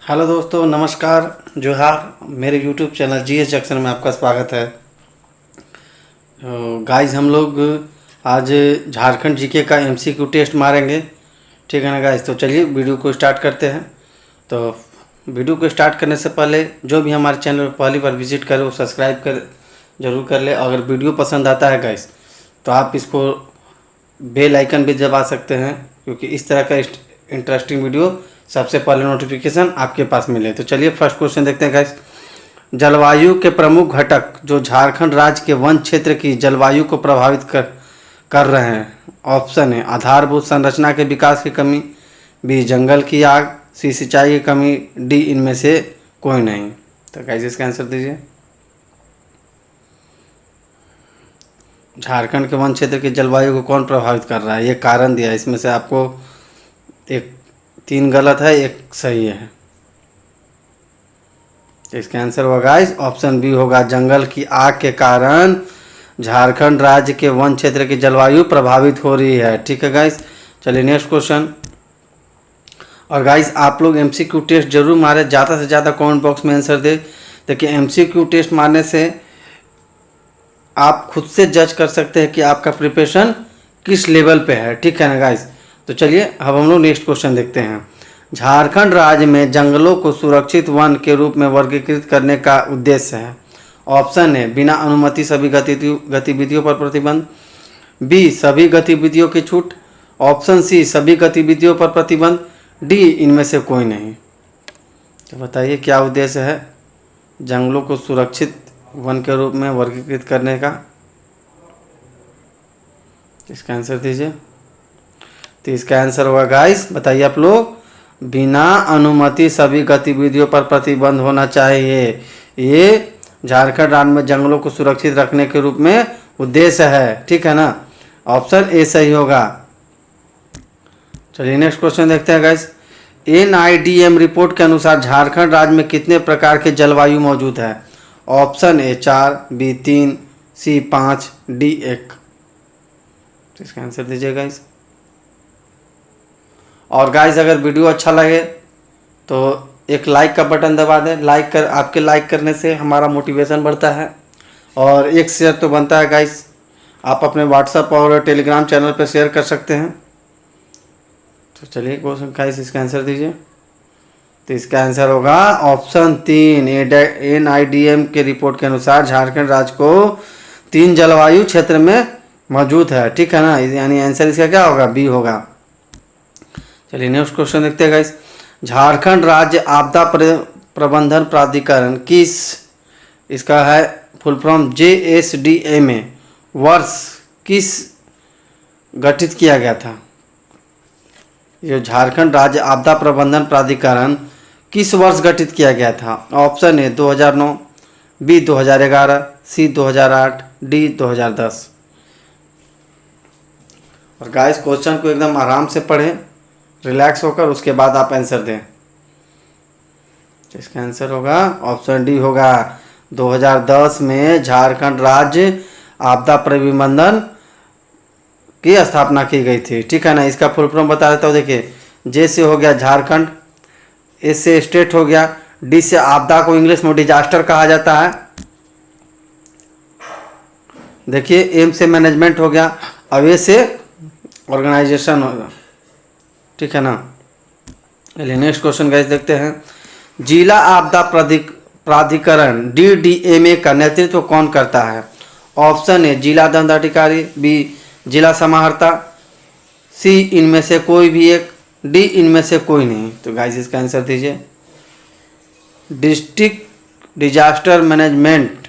Hello दोस्तों, नमस्कार। जोहार। मेरे यूट्यूब चैनल जीएस जंक्शन में आपका स्वागत है। गाइस, हम लोग आज झारखंड जीके का एमसीक्यू टेस्ट मारेंगे। ठीक है ना गाइस? तो चलिए वीडियो को स्टार्ट करते हैं। तो वीडियो को स्टार्ट करने से पहले जो भी हमारे चैनल पर पहली बार विजिट करे वो सब्सक्राइब कर जरूर कर ले। अगर वीडियो पसंद आता है गाइस तो आप इसको बेल आइकन भी दबा सकते हैं, क्योंकि इस तरह का इंटरेस्टिंग वीडियो सबसे पहले नोटिफिकेशन आपके पास मिले। तो चलिए फर्स्ट क्वेश्चन देखते हैं गाइस। जलवायु के प्रमुख घटक जो झारखंड राज्य के वन क्षेत्र की जलवायु को प्रभावित कर रहे हैं। ऑप्शन है आधारभूत संरचना के विकास की कमी, बी जंगल की आग, सी सिंचाई की कमी, डी इनमें से कोई नहीं। तो गाइस इसका आंसर दीजिए। झारखंड के वन क्षेत्र की जलवायु को कौन प्रभावित कर रहा है? ये कारण दिया है, इसमें से आपको एक 3 गलत है, 1 सही है। इसका आंसर होगा गाइस ऑप्शन बी होगा, जंगल की आग के कारण झारखंड राज्य के वन क्षेत्र की जलवायु प्रभावित हो रही है। ठीक है गाइस, चलिए नेक्स्ट क्वेश्चन। और गाइस आप लोग एमसीक्यू टेस्ट जरूर मारे, ज़्यादा से ज़्यादा कमेंट बॉक्स में आंसर दे। देखिए एमसीक्यू टेस्ट मारने से आप खुद से जज कर सकते हैं कि आपका प्रिपरेशन किस लेवल पे है। ठीक है ना गाइस? तो चलिए अब हम लोग नेक्स्ट क्वेश्चन देखते हैं। झारखंड राज्य में जंगलों को सुरक्षित वन के रूप में वर्गीकृत करने का उद्देश्य है। ऑप्शन है बिना अनुमति सभी गतिविधियों पर प्रतिबंध, बी सभी गतिविधियों की छूट, ऑप्शन सी सभी गतिविधियों पर प्रतिबंध, डी इनमें से कोई नहीं। तो बताइए क्या उद्देश्य है जंगलों को सुरक्षित वन के रूप में वर्गीकृत करने का? इसका आंसर दीजिए। तो इसका आंसर होगा गाइस, बताइए आप लोग, बिना अनुमति सभी गतिविधियों पर प्रतिबंध होना चाहिए। ये झारखंड राज्य में जंगलों को सुरक्षित रखने के रूप में उद्देश्य है। ठीक है ना? ऑप्शन ए सही होगा। चलिए नेक्स्ट क्वेश्चन देखते हैं गाइस। एनआईडीएम रिपोर्ट के अनुसार झारखंड राज्य में कितने प्रकार के जलवायु मौजूद है? Option A 4, B 3, C 5, D 1। तो इसका आंसर दीजिए गाइस। और गाइस अगर वीडियो अच्छा लगे तो एक लाइक का बटन दबा दें। आपके लाइक करने से हमारा मोटिवेशन बढ़ता है, और एक शेयर तो बनता है गाइस। आप अपने व्हाट्सएप और टेलीग्राम चैनल पर शेयर कर सकते हैं। तो चलिए क्वेश्चन गाइस इसका आंसर दीजिए। तो इसका आंसर होगा ऑप्शन 3। एनआईडीएम के रिपोर्ट के अनुसार झारखंड राज्य को 3 जलवायु क्षेत्र में मौजूद है। ठीक है ना? यानी आंसर इसका क्या होगा? बी होगा। चलिए नेक्स्ट क्वेश्चन देखते हैं गाइस। झारखंड राज्य आपदा प्रबंधन प्राधिकरण किस, इसका है फुल फॉर्म JSDA में, वर्ष किस गठित किया गया था? ये झारखंड राज्य आपदा प्रबंधन प्राधिकरण किस वर्ष गठित किया गया था? Option A 2009, B 2011, C 2008, D 2010। और गाइस क्वेश्चन को एकदम आराम से पढ़ें, रिलैक्स होकर, उसके बाद आप आंसर दें। इसका आंसर होगा ऑप्शन डी होगा। 2010 में झारखंड राज्य आपदा प्रबंधन की स्थापना की गई थी। ठीक है ना? इसका फुल फॉर्म बता देता हूँ। देखिए, जे से हो गया झारखंड, एस से स्टेट हो गया, डी से आपदा को इंग्लिश में डिजास्टर कहा जाता है। देखिए एम से मैनेजमेंट हो गया, अब ए से ऑर्गेनाइजेशन होगा। ठीक है ना? चलिए नेक्स्ट क्वेश्चन गाइस देखते हैं। जिला आपदा प्राधिकरण DDMA का नेतृत्व कौन करता है? ऑप्शन ए जिला दंडाधिकारी, बी जिला समाहर्ता, सी इनमें से कोई भी एक, डी इनमें से कोई नहीं। तो गाइस इसका आंसर दीजिए। डिस्ट्रिक्ट डिजास्टर मैनेजमेंट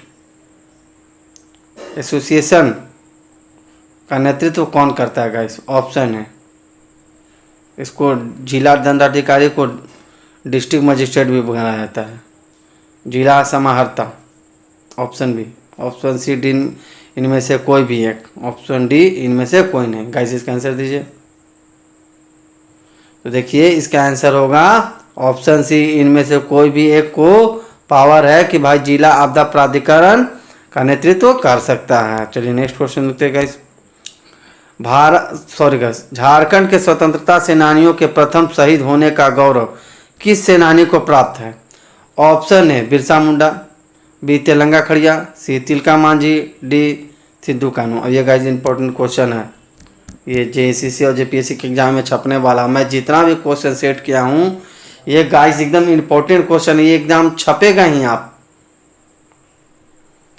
एसोसिएशन का नेतृत्व कौन करता है गाइस? ऑप्शन है, इसको जिला दंडाधिकारी को डिस्ट्रिक्ट मजिस्ट्रेट भी बनाया जाता है, जिला समाहर्ता। Option B, option C D इनमें से कोई भी एक, ऑप्शन डी इनमें से कोई नहीं। गाइस इसका आंसर दीजिए। तो देखिए इसका आंसर होगा ऑप्शन सी, इनमें से कोई भी एक को पावर है कि भाई जिला आपदा प्राधिकरण का नेतृत्व कर सकता है। चलिए नेक्स्ट क्वेश्चन देखते हैं गाइस। झारखंड के स्वतंत्रता सेनानियों के प्रथम शहीद होने का गौरव किस सेनानी को प्राप्त है? ऑप्शन है बिरसा मुंडा, बी तेलंगा खड़िया, सी तिलका मांझी, डी सिद्धू कानू। और ये गाइस इंपॉर्टेंट क्वेश्चन है, ये जेएसएससी और जेपीएससी के एग्जाम में छपने वाला। मैं जितना भी क्वेश्चन सेट किया हूँ ये गाइस एकदम इंपॉर्टेंट क्वेश्चन है, ये एग्जाम छपेगा ही। आप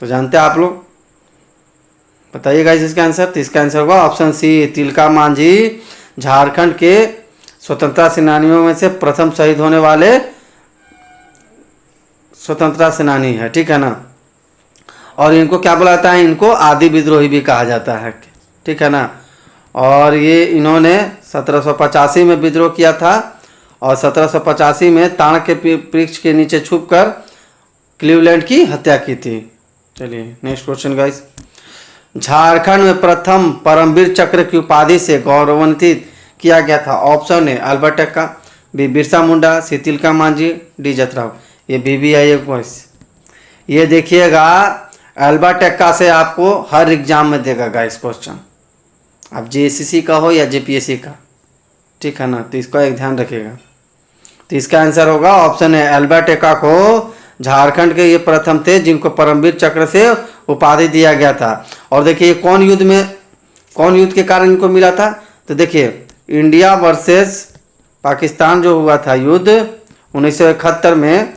तो जानते हैं आप लोग, बताइए गाइस इसका आंसर। तो इसका आंसर होगा ऑप्शन सी तिलका मांझी, झारखंड के स्वतंत्रता सेनानियों में से प्रथम शहीद होने वाले स्वतंत्रता सेनानी है, ठीक है ना। और इनको क्या बोला जाता है? इनको आदि विद्रोही भी कहा जाता है, ठीक है ना। और ये इन्होंने 1785 में विद्रोह किया था और 1785 में ताड़ के वृक्ष के नीचे छुपकर क्लीवलैंड की हत्या की थी। चलिए नेक्स्ट क्वेश्चन गाइस। झारखंड में प्रथम परमवीर चक्र की उपाधि से गौरवान्वित किया गया था। ऑप्शन है अल्बर्ट एक्का, बी बिरसा मुंडा, सी तिलका मांझी, डी जतराव। ये BBI क्वेश्चन, ये देखिएगा अल्बर्ट एक्का से आपको हर एग्जाम में देगा गाइस क्वेश्चन, अब जेएसएससी का हो या जेपीएससी का, ठीक है ना। तो इसका एक ध्यान रखिएगा। तो इसका आंसर होगा ऑप्शन है अल्बर्ट एक्का को झारखंड के ये प्रथम थे जिनको परमवीर चक्र से उपाधि दिया गया था। और देखिए कौन युद्ध के कारण इनको मिला था? तो देखिए इंडिया वर्सेस पाकिस्तान जो हुआ था युद्ध 1971 में,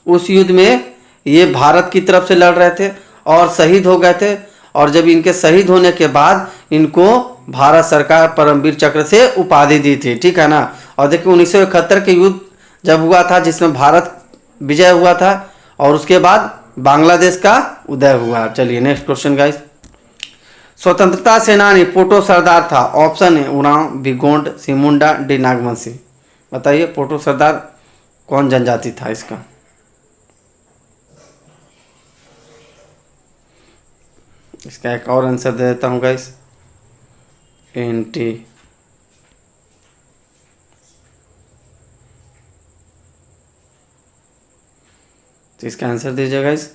उस युद्ध में ये भारत की तरफ से लड़ रहे थे और शहीद हो गए थे। और जब इनके शहीद होने के बाद इनको भारत सरकार परमवीर चक्र से उपाधि दी थी, ठीक है ना। और देखिए 1971 के युद्ध जब हुआ था जिसमें भारत विजय हुआ था और उसके बाद बांग्लादेश का उदय हुआ। चलिए नेक्स्ट क्वेश्चन गाइस। स्वतंत्रता सेनानी पोटो सरदार था। ऑप्शन है उरांव, बी गोंड, सी मुंडा, डी नागवंशी। बताइए पोटो सरदार कौन जनजाति था इसका? इसका एक और आंसर दे देता हूँ गाइस, NT। तो इसका आंसर दीजिए गाइस।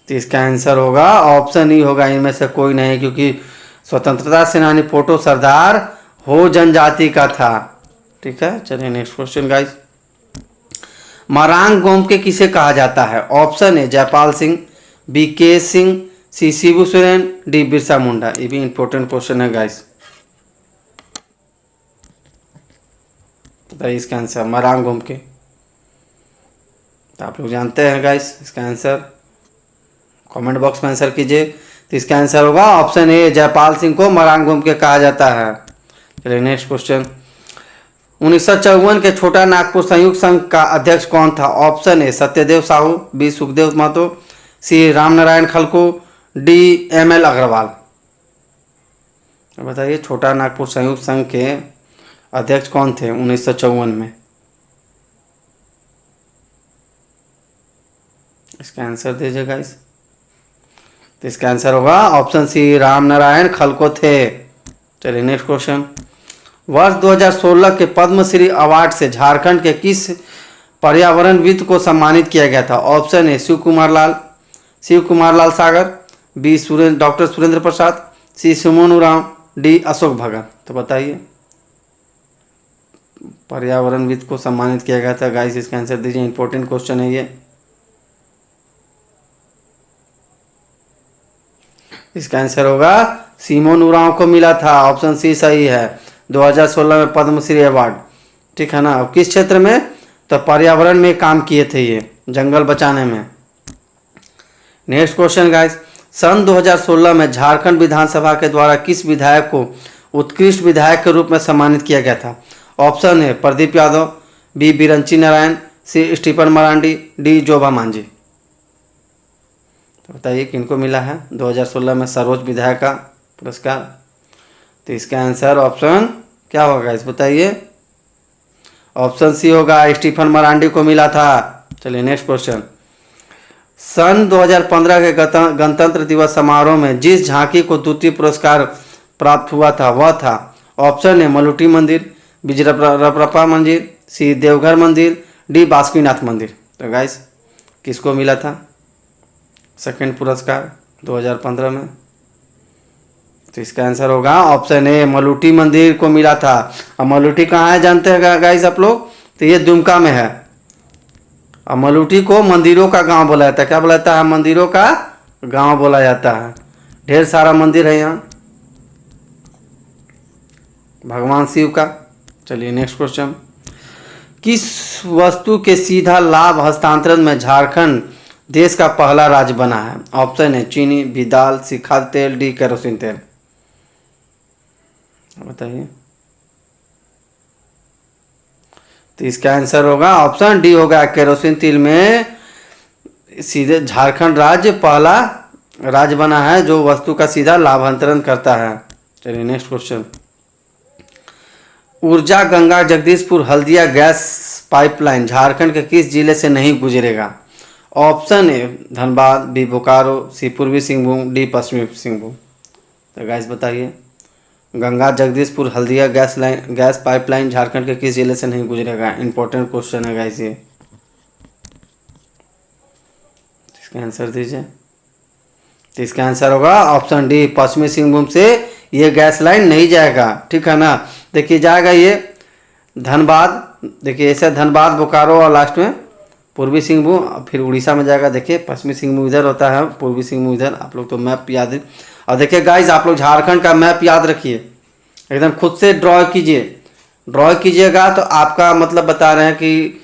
तो इसका आंसर होगा ऑप्शन ई होगा, इनमें से कोई नहीं, क्योंकि स्वतंत्रता सेनानी पोटो सरदार हो जनजाति का था, ठीक है। चलिए next question guys. Marang Gomke किसे कहा जाता है? ऑप्शन है जयपाल सिंह, बी के सिंह, सी शिबू सोरेन, डी बिरसा मुंडा। ये भी इंपॉर्टेंट क्वेश्चन है गाइस, बताइए इसका आंसर। मरांग गोमके तो आप लोग जानते हैं गाइस, इसका आंसर कमेंट बॉक्स में आंसर कीजिए। तो इसका आंसर होगा ऑप्शन ए, जयपाल सिंह को मरांग गोमके कहा जाता है। चलिए नेक्स्ट क्वेश्चन। 1954 के छोटा नागपुर संयुक्त संघ का अध्यक्ष कौन था? Option A Satyadev Sahu, B Sukhdev Mahto, C Ramnarayan खलको, डी ML अग्रवाल। बताइए छोटा नागपुर संयुक्त संघ के अध्यक्ष कौन थे 1954 में? इसका आंसर दीजिए गाइस। तो इसका आंसर होगा ऑप्शन सी, रामनारायण खलको थे। चलिए नेक्स्ट क्वेश्चन। वर्ष 2016 के पद्मश्री अवार्ड से झारखंड के किस पर्यावरणविद को सम्मानित किया गया था? ऑप्शन है शिव कुमार लाल सागर, बी डॉक्टर सुरेंद्र प्रसाद, सी सुमन उरांव, डी अशोक भगत। तो बताइए पर्यावरणविद को सम्मानित किया गया था गाइस, इसका आंसर दीजिए, इंपॉर्टेंट क्वेश्चन है ये। इसका आंसर होगा सिमोन उरांव को मिला था, ऑप्शन सी सही है, 2016 में पद्मश्री अवार्ड, ठीक है ना। अब किस क्षेत्र में? तो पर्यावरण में काम किए थे ये, जंगल बचाने में। Next question guys. सन 2016 में झारखंड विधानसभा के द्वारा किस विधायक को उत्कृष्ट विधायक के रूप में सम्मानित किया गया था? ऑप्शन है प्रदीप यादव, बी बिरंची नारायण, सी स्टीफन मरांडी, डी जोबा मांझी। तो बताइए किनको मिला है 2016 में सर्वोच्च विधायक का पुरस्कार? तो इसका आंसर ऑप्शन क्या होगा इस बताइए? ऑप्शन सी होगा, स्टीफन मरांडी को मिला था। चलिए नेक्स्ट क्वेश्चन। सन 2015 के गणतंत्र दिवस समारोह में जिस झांकी को द्वितीय पुरस्कार प्राप्त हुआ था वह था? ऑप्शन है मलुटी मंदिर, बी रपरपा मंदिर, सी देवघर मंदिर, डी बासुकीनाथ मंदिर। तो गाइस किसको मिला था सेकंड पुरस्कार 2015 में? तो इसका आंसर होगा ऑप्शन ए, मलुटी मंदिर को मिला था। अब मलुटी कहाँ है जानते हैं गाइस आप लोग? तो ये दुमका में है। और मलूटी को मंदिरों का गांव बोला जाता है। क्या बोला जाता है? मंदिरों का गांव बोला जाता है। ढेर सारा मंदिर है यहाँ भगवान शिव का। चलिए नेक्स्ट क्वेश्चन। किस वस्तु के सीधा लाभ हस्तांतरण में झारखंड देश का पहला राज्य बना है? ऑप्शन है चीनी, बी दाल, सी खाद्य तेल, डी केरोसिन तेल। बताइए। तो इसका आंसर होगा ऑप्शन डी होगा, केरोसिन तेल में सीधे झारखंड राज्य पहला राज्य बना है जो वस्तु का सीधा लाभांतरण करता है। चलिए next question. Urja Ganga Jagdishpur Haldia gas pipeline Jharkhand के किस जिले से नहीं गुजरेगा? Option A Dhanbad, B Bokaro, C Purbi Singhbhum, D Paschimi Singhbhum. तो गाइस बताइए, गंगा जगदीशपुर हल्दिया गैस पाइपलाइन झारखंड के किस जिले से नहीं गुजरेगा? इंपॉर्टेंट क्वेश्चन है गाइस ये। इसका आंसर दीजिए। तो इसका आंसर होगा ऑप्शन डी, पश्चिमी सिंहभूम से ये गैस लाइन नहीं जाएगा। ठीक है ना? देखिए जाएगा ये धनबाद, देखिए ऐसे धनबाद, बोकारो और लास्ट में पूर्वी सिंहभूम, फिर उड़ीसा में जाएगा। देखिए पश्चिमी सिंहभूम इधर होता है, पूर्वी सिंहभूम इधर। आप लोग तो मैप याद है। और देखिए गाइस आप लोग झारखंड का मैप याद रखिए, एकदम खुद से ड्रॉ कीजिए। ड्रॉ कीजिएगा तो आपका मतलब बता रहे हैं कि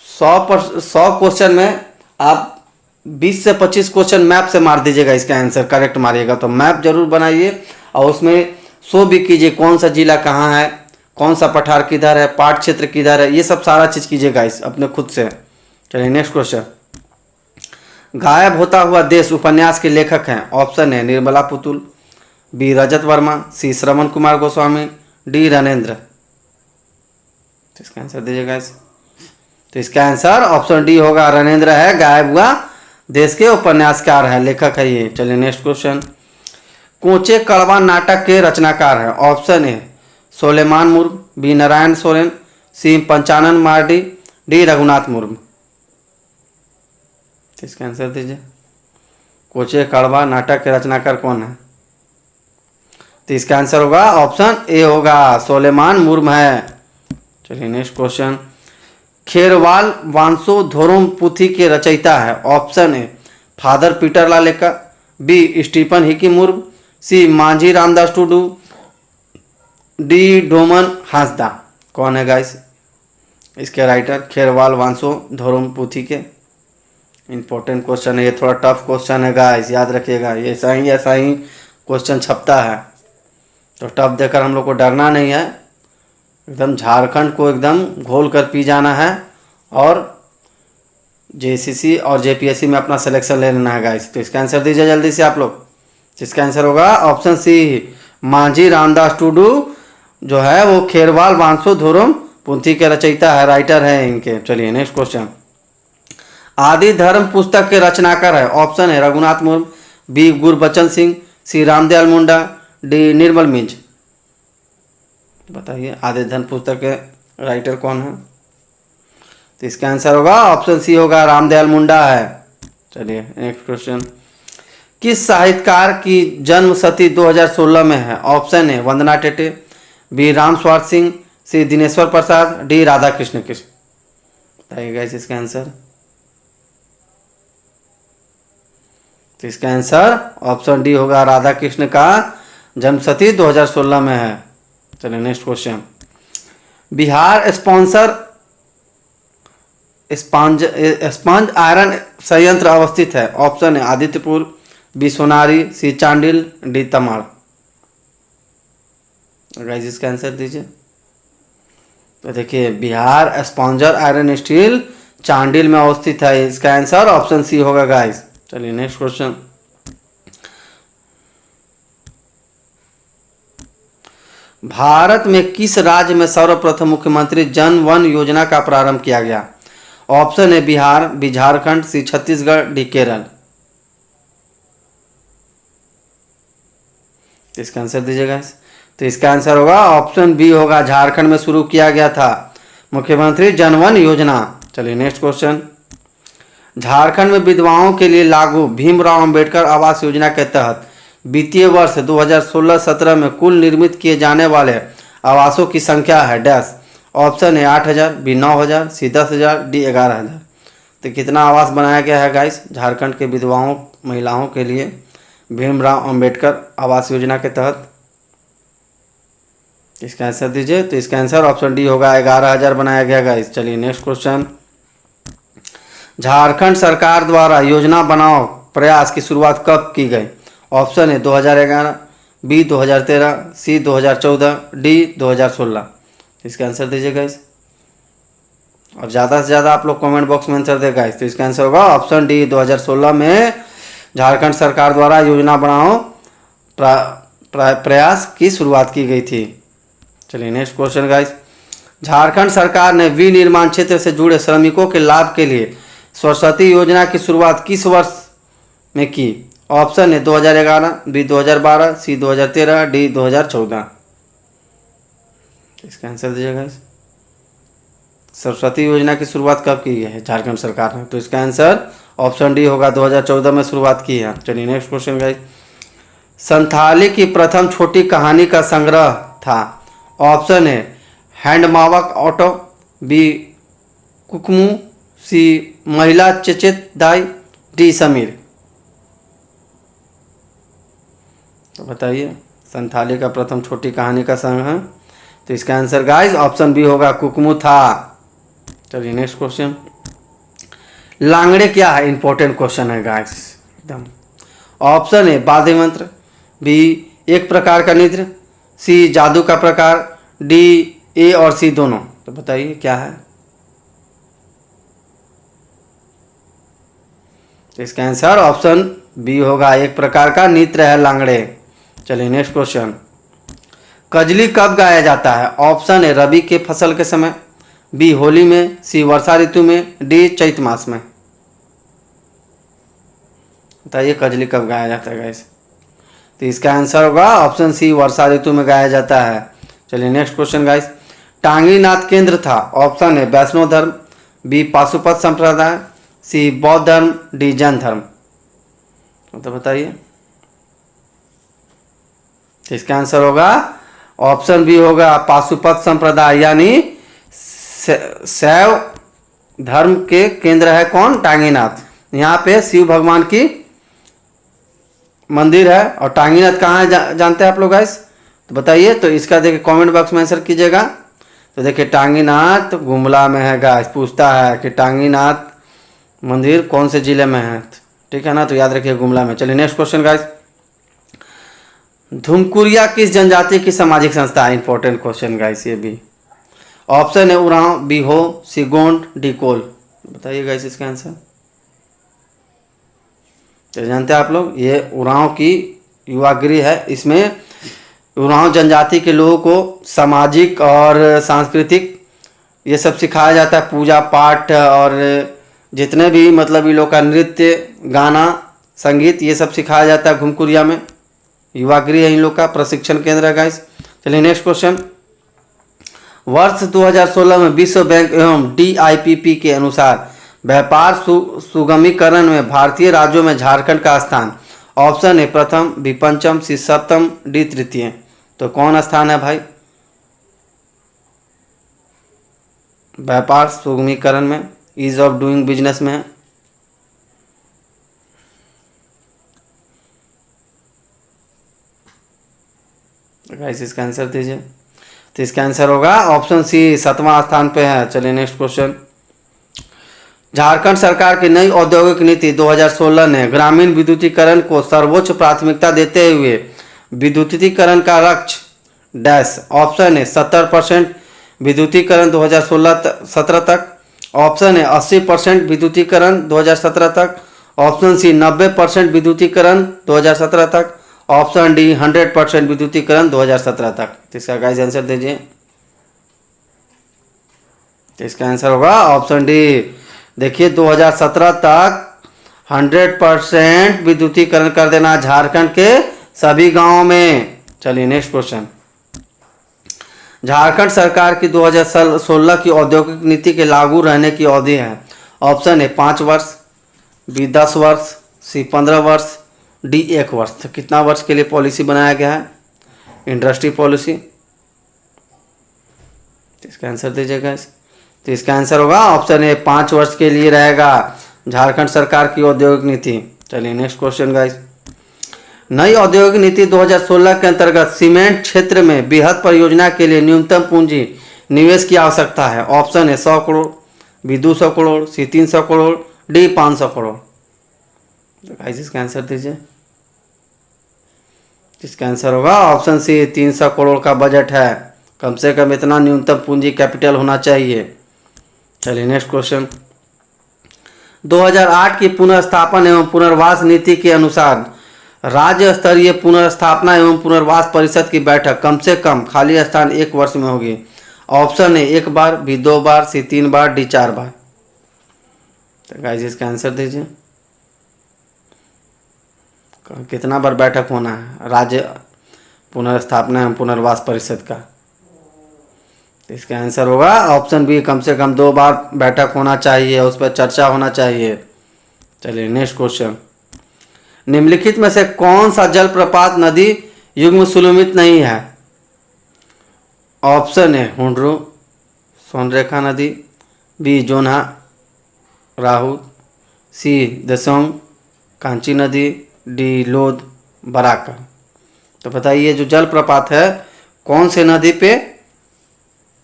100 क्वेश्चन में आप 20 से 25 क्वेश्चन मैप से मार दीजिएगा। इसका आंसर करेक्ट मारिएगा। तो मैप जरूर बनाइए और उसमें शो भी कीजिए कौन सा जिला कहाँ है, कौन सा पठार किधर है, पाठ क्षेत्र किधर है, ये सब सारा चीज़ कीजिएगा इस अपने खुद से। चलिए नेक्स्ट क्वेश्चन। गायब होता हुआ देश उपन्यास के लेखक हैं? ऑप्शन है निर्मला पुतुल, बी रजत वर्मा, सी श्रवण कुमार गोस्वामी, डी रणेंद्र। तो इसका आंसर दीजिएगा इस। तो इसका आंसर ऑप्शन डी होगा, रणेंद्र है। गायब हुआ देश के उपन्यासकार है, लेखक है ये। चलिए नेक्स्ट क्वेश्चन। कोचे कड़वा नाटक के रचनाकार हैं? Option A Soleman Murmu, B Narayan Soren, C Panchanan Mardi, D Raghunath Murmu. इसका आंसर दीजिए। कोचे कड़वा नाटक के रचनाकार कौन है? तो इसका आंसर होगा ऑप्शन ए होगा, सोलेमान मुर्म है। चलिए नेक्स्ट क्वेश्चन। खेरवाल वांसो धोरम पुथी के रचयिता है? Option A father Peter Laleka, B Stephen Hiki Murmu, C Manjhi Ramdas Tudu, D Doman Hansda. कौन है गाइस इसके राइटर खेरवाल वांसो धोरम पुथी के? इंपॉर्टेंट क्वेश्चन है ये, थोड़ा टफ क्वेश्चन है गाइस, याद रखिएगा। ये ऐसा ही क्वेश्चन छपता है, तो टफ देकर हम लोग को डरना नहीं है। एकदम झारखंड को एकदम घोल कर पी जाना है और जेसीसी और जेपीएससी में अपना सिलेक्शन ले लेना है गाइस। तो इसका आंसर दीजिए जल्दी से आप लोग। जिसका आंसर होगा ऑप्शन सी, मांझी रामदास टुडू जो है वो खेरवाल वांसो धोरम पुथी के रचयिता है, राइटर है इनके। चलिए नेक्स्ट क्वेश्चन। आदि धर्म पुस्तक के रचनाकार है? ऑप्शन है रघुनाथ मुर्म, बी गुरबचन सिंह, सी रामदयाल मुंडा, डी निर्मल मिंज। बताइए आदि धर्म पुस्तक के राइटर कौन है? तो इसका आंसर होगा ऑप्शन सी होगा, रामदयाल मुंडा है। चलिए नेक्स्ट क्वेश्चन। किस साहित्यकार की जन्म शती 2016 में है? ऑप्शन है वंदना टेटे, बी राम स्वार्थ सिंह, सी दिनेश्वर प्रसाद, डी राधा कृष्ण कृष्ण। बताइए गाइस इसका आंसर। तो इसका आंसर ऑप्शन डी होगा, राधा कृष्ण का जन्म शती 2016 में है। चलिए next question. Bihar sponge iron संयंत्र अवस्थित है? ऑप्शन है आदित्यपुर, बी सोनारी, सी चांडिल, डी तमाड़। गाइस इसका आंसर दीजिए। तो देखिए बिहार स्पॉन्जर आयरन स्टील चांडिल में अवस्थित है। इसका आंसर ऑप्शन सी होगा गाइस। चलिए नेक्स्ट क्वेश्चन। भारत में किस राज्य में सर्वप्रथम मुख्यमंत्री जन वन योजना का प्रारंभ किया गया? ऑप्शन है बिहार, बी झारखंड, सी छत्तीसगढ़, डी केरल। इसका आंसर दीजिएगा। तो इसका आंसर होगा ऑप्शन बी होगा, झारखंड में शुरू किया गया था मुख्यमंत्री जनवन योजना। चलिए नेक्स्ट क्वेश्चन। झारखंड में विधवाओं के लिए लागू भीमराव अंबेडकर आवास योजना के तहत वित्तीय वर्ष 2016-17 में कुल निर्मित किए जाने वाले आवासों की संख्या है डैश। ऑप्शन है 8,000, बी 9,000, सी 10,000, डी 11,000। तो कितना आवास बनाया गया है गाइस झारखंड के विधवाओं महिलाओं के लिए भीमराव अंबेडकर आवास योजना के तहत? इसका आंसर दीजिए। तो इसका आंसर ऑप्शन डी होगा, 11,000 बनाया गया गाइस। चलिए नेक्स्ट क्वेश्चन। झारखंड सरकार द्वारा योजना बनाओ प्रयास की शुरुआत कब की गई? ऑप्शन है 2011, बी 2013, सी 2014, डी 2016। इसका आंसर दीजिए गाइस। और ज़्यादा से ज़्यादा आप लोग कमेंट बॉक्स में आंसर दे गाइस। तो इसका आंसर होगा ऑप्शन डी, 2016 में झारखंड सरकार द्वारा योजना बनाओ प्रयास की शुरुआत की गई थी। चलिए नेक्स्ट क्वेश्चन गाइस। झारखंड सरकार ने विनिर्माण क्षेत्र से जुड़े श्रमिकों के लाभ के लिए सरस्वती योजना की शुरुआत किस वर्ष में की? ऑप्शन है 2011, बी 2012, सी 2013, डी 2014। इसका आंसर दीजिए गाइस। सरस्वती योजना की शुरुआत कब की है झारखंड सरकार ने? तो इसका आंसर ऑप्शन डी होगा, 2014 में शुरुआत की है। चलिए नेक्स्ट क्वेश्चन गाइस। संथाली की प्रथम छोटी कहानी का संग्रह था? ऑप्शन है हैंडमावक ऑटो, बी कुकमू, सी महिला चेचेत दाई, डी समीर। तो बताइए संथाली का प्रथम छोटी कहानी का संग्रह। तो इसका आंसर गाइस ऑप्शन बी होगा, कुकमू था। चलिए नेक्स्ट क्वेश्चन। लांगड़े क्या है? इंपॉर्टेंट क्वेश्चन है गाइस एकदम। ऑप्शन है वाद्य मंत्र, बी एक प्रकार का नृत्य, सी जादू का प्रकार, डी ए और सी दोनों। तो बताइए क्या है? तो इसका आंसर ऑप्शन बी होगा, एक प्रकार का नृत्य है लांगड़े। चलिए नेक्स्ट क्वेश्चन। कजली कब गाया जाता है? ऑप्शन है रबी के फसल के समय, बी होली में, सी वर्षा ऋतु में, डी चैत मास में। बताइए कजली कब गाया जाता है गाइस? तो इसका आंसर होगा ऑप्शन सी, वर्षा ऋतु में गाया जाता है। चलिए नेक्स्ट क्वेश्चन गाइस। टांगीनाथ केंद्र था? ऑप्शन है वैष्णव धर्म, बी पाशुपत संप्रदाय, सी बौद्ध धर्म, डी जैन धर्म। तो बताइए। तो इसका आंसर होगा ऑप्शन बी होगा, पाशुपत संप्रदाय, यानी शैव धर्म के केंद्र है कौन? टांगीनाथ। यहाँ पे शिव भगवान की मंदिर है। और टांगीनाथ कहाँ है जानते हैं आप लोग गाइस? तो बताइए। तो इसका देखिए कमेंट बॉक्स में आंसर कीजिएगा। तो देखिए टांगीनाथ गुमला में है गाइस। पूछता है कि टांगीनाथ मंदिर कौन से जिले में है, ठीक है ना? तो याद रखिए गुमला में। चलिए नेक्स्ट क्वेश्चन गाइस। धुमकुरिया किस जनजाति की सामाजिक संस्था है? इंपॉर्टेंट क्वेश्चन गाइस ये भी। ऑप्शन है उरांव, बी हो, सी गोंड, डी कोल। बताइए गाइस इसका आंसर। तो जानते हैं आप लोग ये उरांव की युवा गृह है। इसमें उरांव जनजाति के लोगों को सामाजिक और सांस्कृतिक ये सब सिखाया जाता है, पूजा पाठ और जितने भी मतलब ये लोग का नृत्य, गाना, संगीत ये सब सिखाया जाता है घुमकुरिया में। युवा गृह है इन लोग का, प्रशिक्षण केंद्र है गाइस। चलिए नेक्स्ट क्वेश्चन। वर्ष 2016 में विश्व बैंक एवं DIPP के अनुसार व्यापार सुगमीकरण में भारतीय राज्यों में झारखंड का स्थान? ऑप्शन है प्रथम, बी पंचम, सी सप्तम, डी तृतीय। तो कौन स्थान है भाई व्यापार सुगमीकरण में, ईज ऑफ डूइंग बिजनेस में? गाइस इसका आंसर दीजिए। तो इसका आंसर होगा ऑप्शन सी, 7वां स्थान पे है। चलिए नेक्स्ट क्वेश्चन। झारखंड सरकार की नई औद्योगिक नीति 2016 ने ग्रामीण विद्युतीकरण को सर्वोच्च प्राथमिकता देते हुए विद्युतीकरण का लक्ष्य डैश। ऑप्शन है 70% विद्युतीकरण 2016-17 तक, ऑप्शन है 80% विद्युतीकरण 2017 तक, ऑप्शन सी 90% विद्युतीकरण 2017 तक, ऑप्शन डी 100% विद्युतीकरण 2017 तक। तो इसका गाइस आंसर दीजिए। तो इसका आंसर होगा ऑप्शन डी। देखिए 2017 तक 100% विद्युतीकरण कर देना झारखंड के सभी गांवों में। चलिए नेक्स्ट क्वेश्चन। झारखंड सरकार की 2016 की औद्योगिक नीति के लागू रहने की अवधि है। ऑप्शन है 5 वर्ष, बी 10 वर्ष, सी 15 वर्ष, डी 1 वर्ष। तो कितना वर्ष के लिए पॉलिसी बनाया गया है इंडस्ट्री पॉलिसी? तो इसका आंसर दीजिए गाइस। तो इसका आंसर होगा ऑप्शन ए, 5 वर्ष के लिए रहेगा झारखंड सरकार की औद्योगिक नीति। चलिए नेक्स्ट क्वेश्चन गाइस। नई औद्योगिक नीति 2016 के अंतर्गत सीमेंट क्षेत्र में बृहद परियोजना के लिए न्यूनतम पूंजी निवेश की आवश्यकता है। ऑप्शन है 100 करोड़, बी 200 करोड़, सी 300 करोड़, डी 500 करोड़। तो गाइस इसका आंसर दीजिए। इसका आंसर होगा ऑप्शन सी, 300 करोड़ का बजट है। कम से कम इतना न्यूनतम पूंजी कैपिटल होना चाहिए। चलिए नेक्स्ट क्वेश्चन। 2008 की पुनर्स्थापन एवं पुनर्वास नीति के अनुसार राज्य स्तरीय पुनर्स्थापना एवं पुनर्वास परिषद की बैठक कम से कम खाली स्थान 1 वर्ष में होगी। ऑप्शन है 1 बार, बी 2 बार, सी 3 बार, डी 4 बार। तो गाइस इसका आंसर दीजिए। कितना बार बैठक होना है राज्य पुनर्स्थापना एवं पुनर्वास परिषद का? तो इसका आंसर होगा ऑप्शन बी, कम से कम 2 बार बैठक होना चाहिए, उस पर चर्चा होना चाहिए। चलिए नेक्स्ट क्वेश्चन। निम्नलिखित में से कौन सा जलप्रपात नदी युग्म सुलमित नहीं है? ऑप्शन है हुंड्रू सोनरेखा नदी, बी जोन्हा राहु, सी दसोंग कांची नदी, डी लोध बराका। तो बताइए जो जलप्रपात है कौन से नदी पे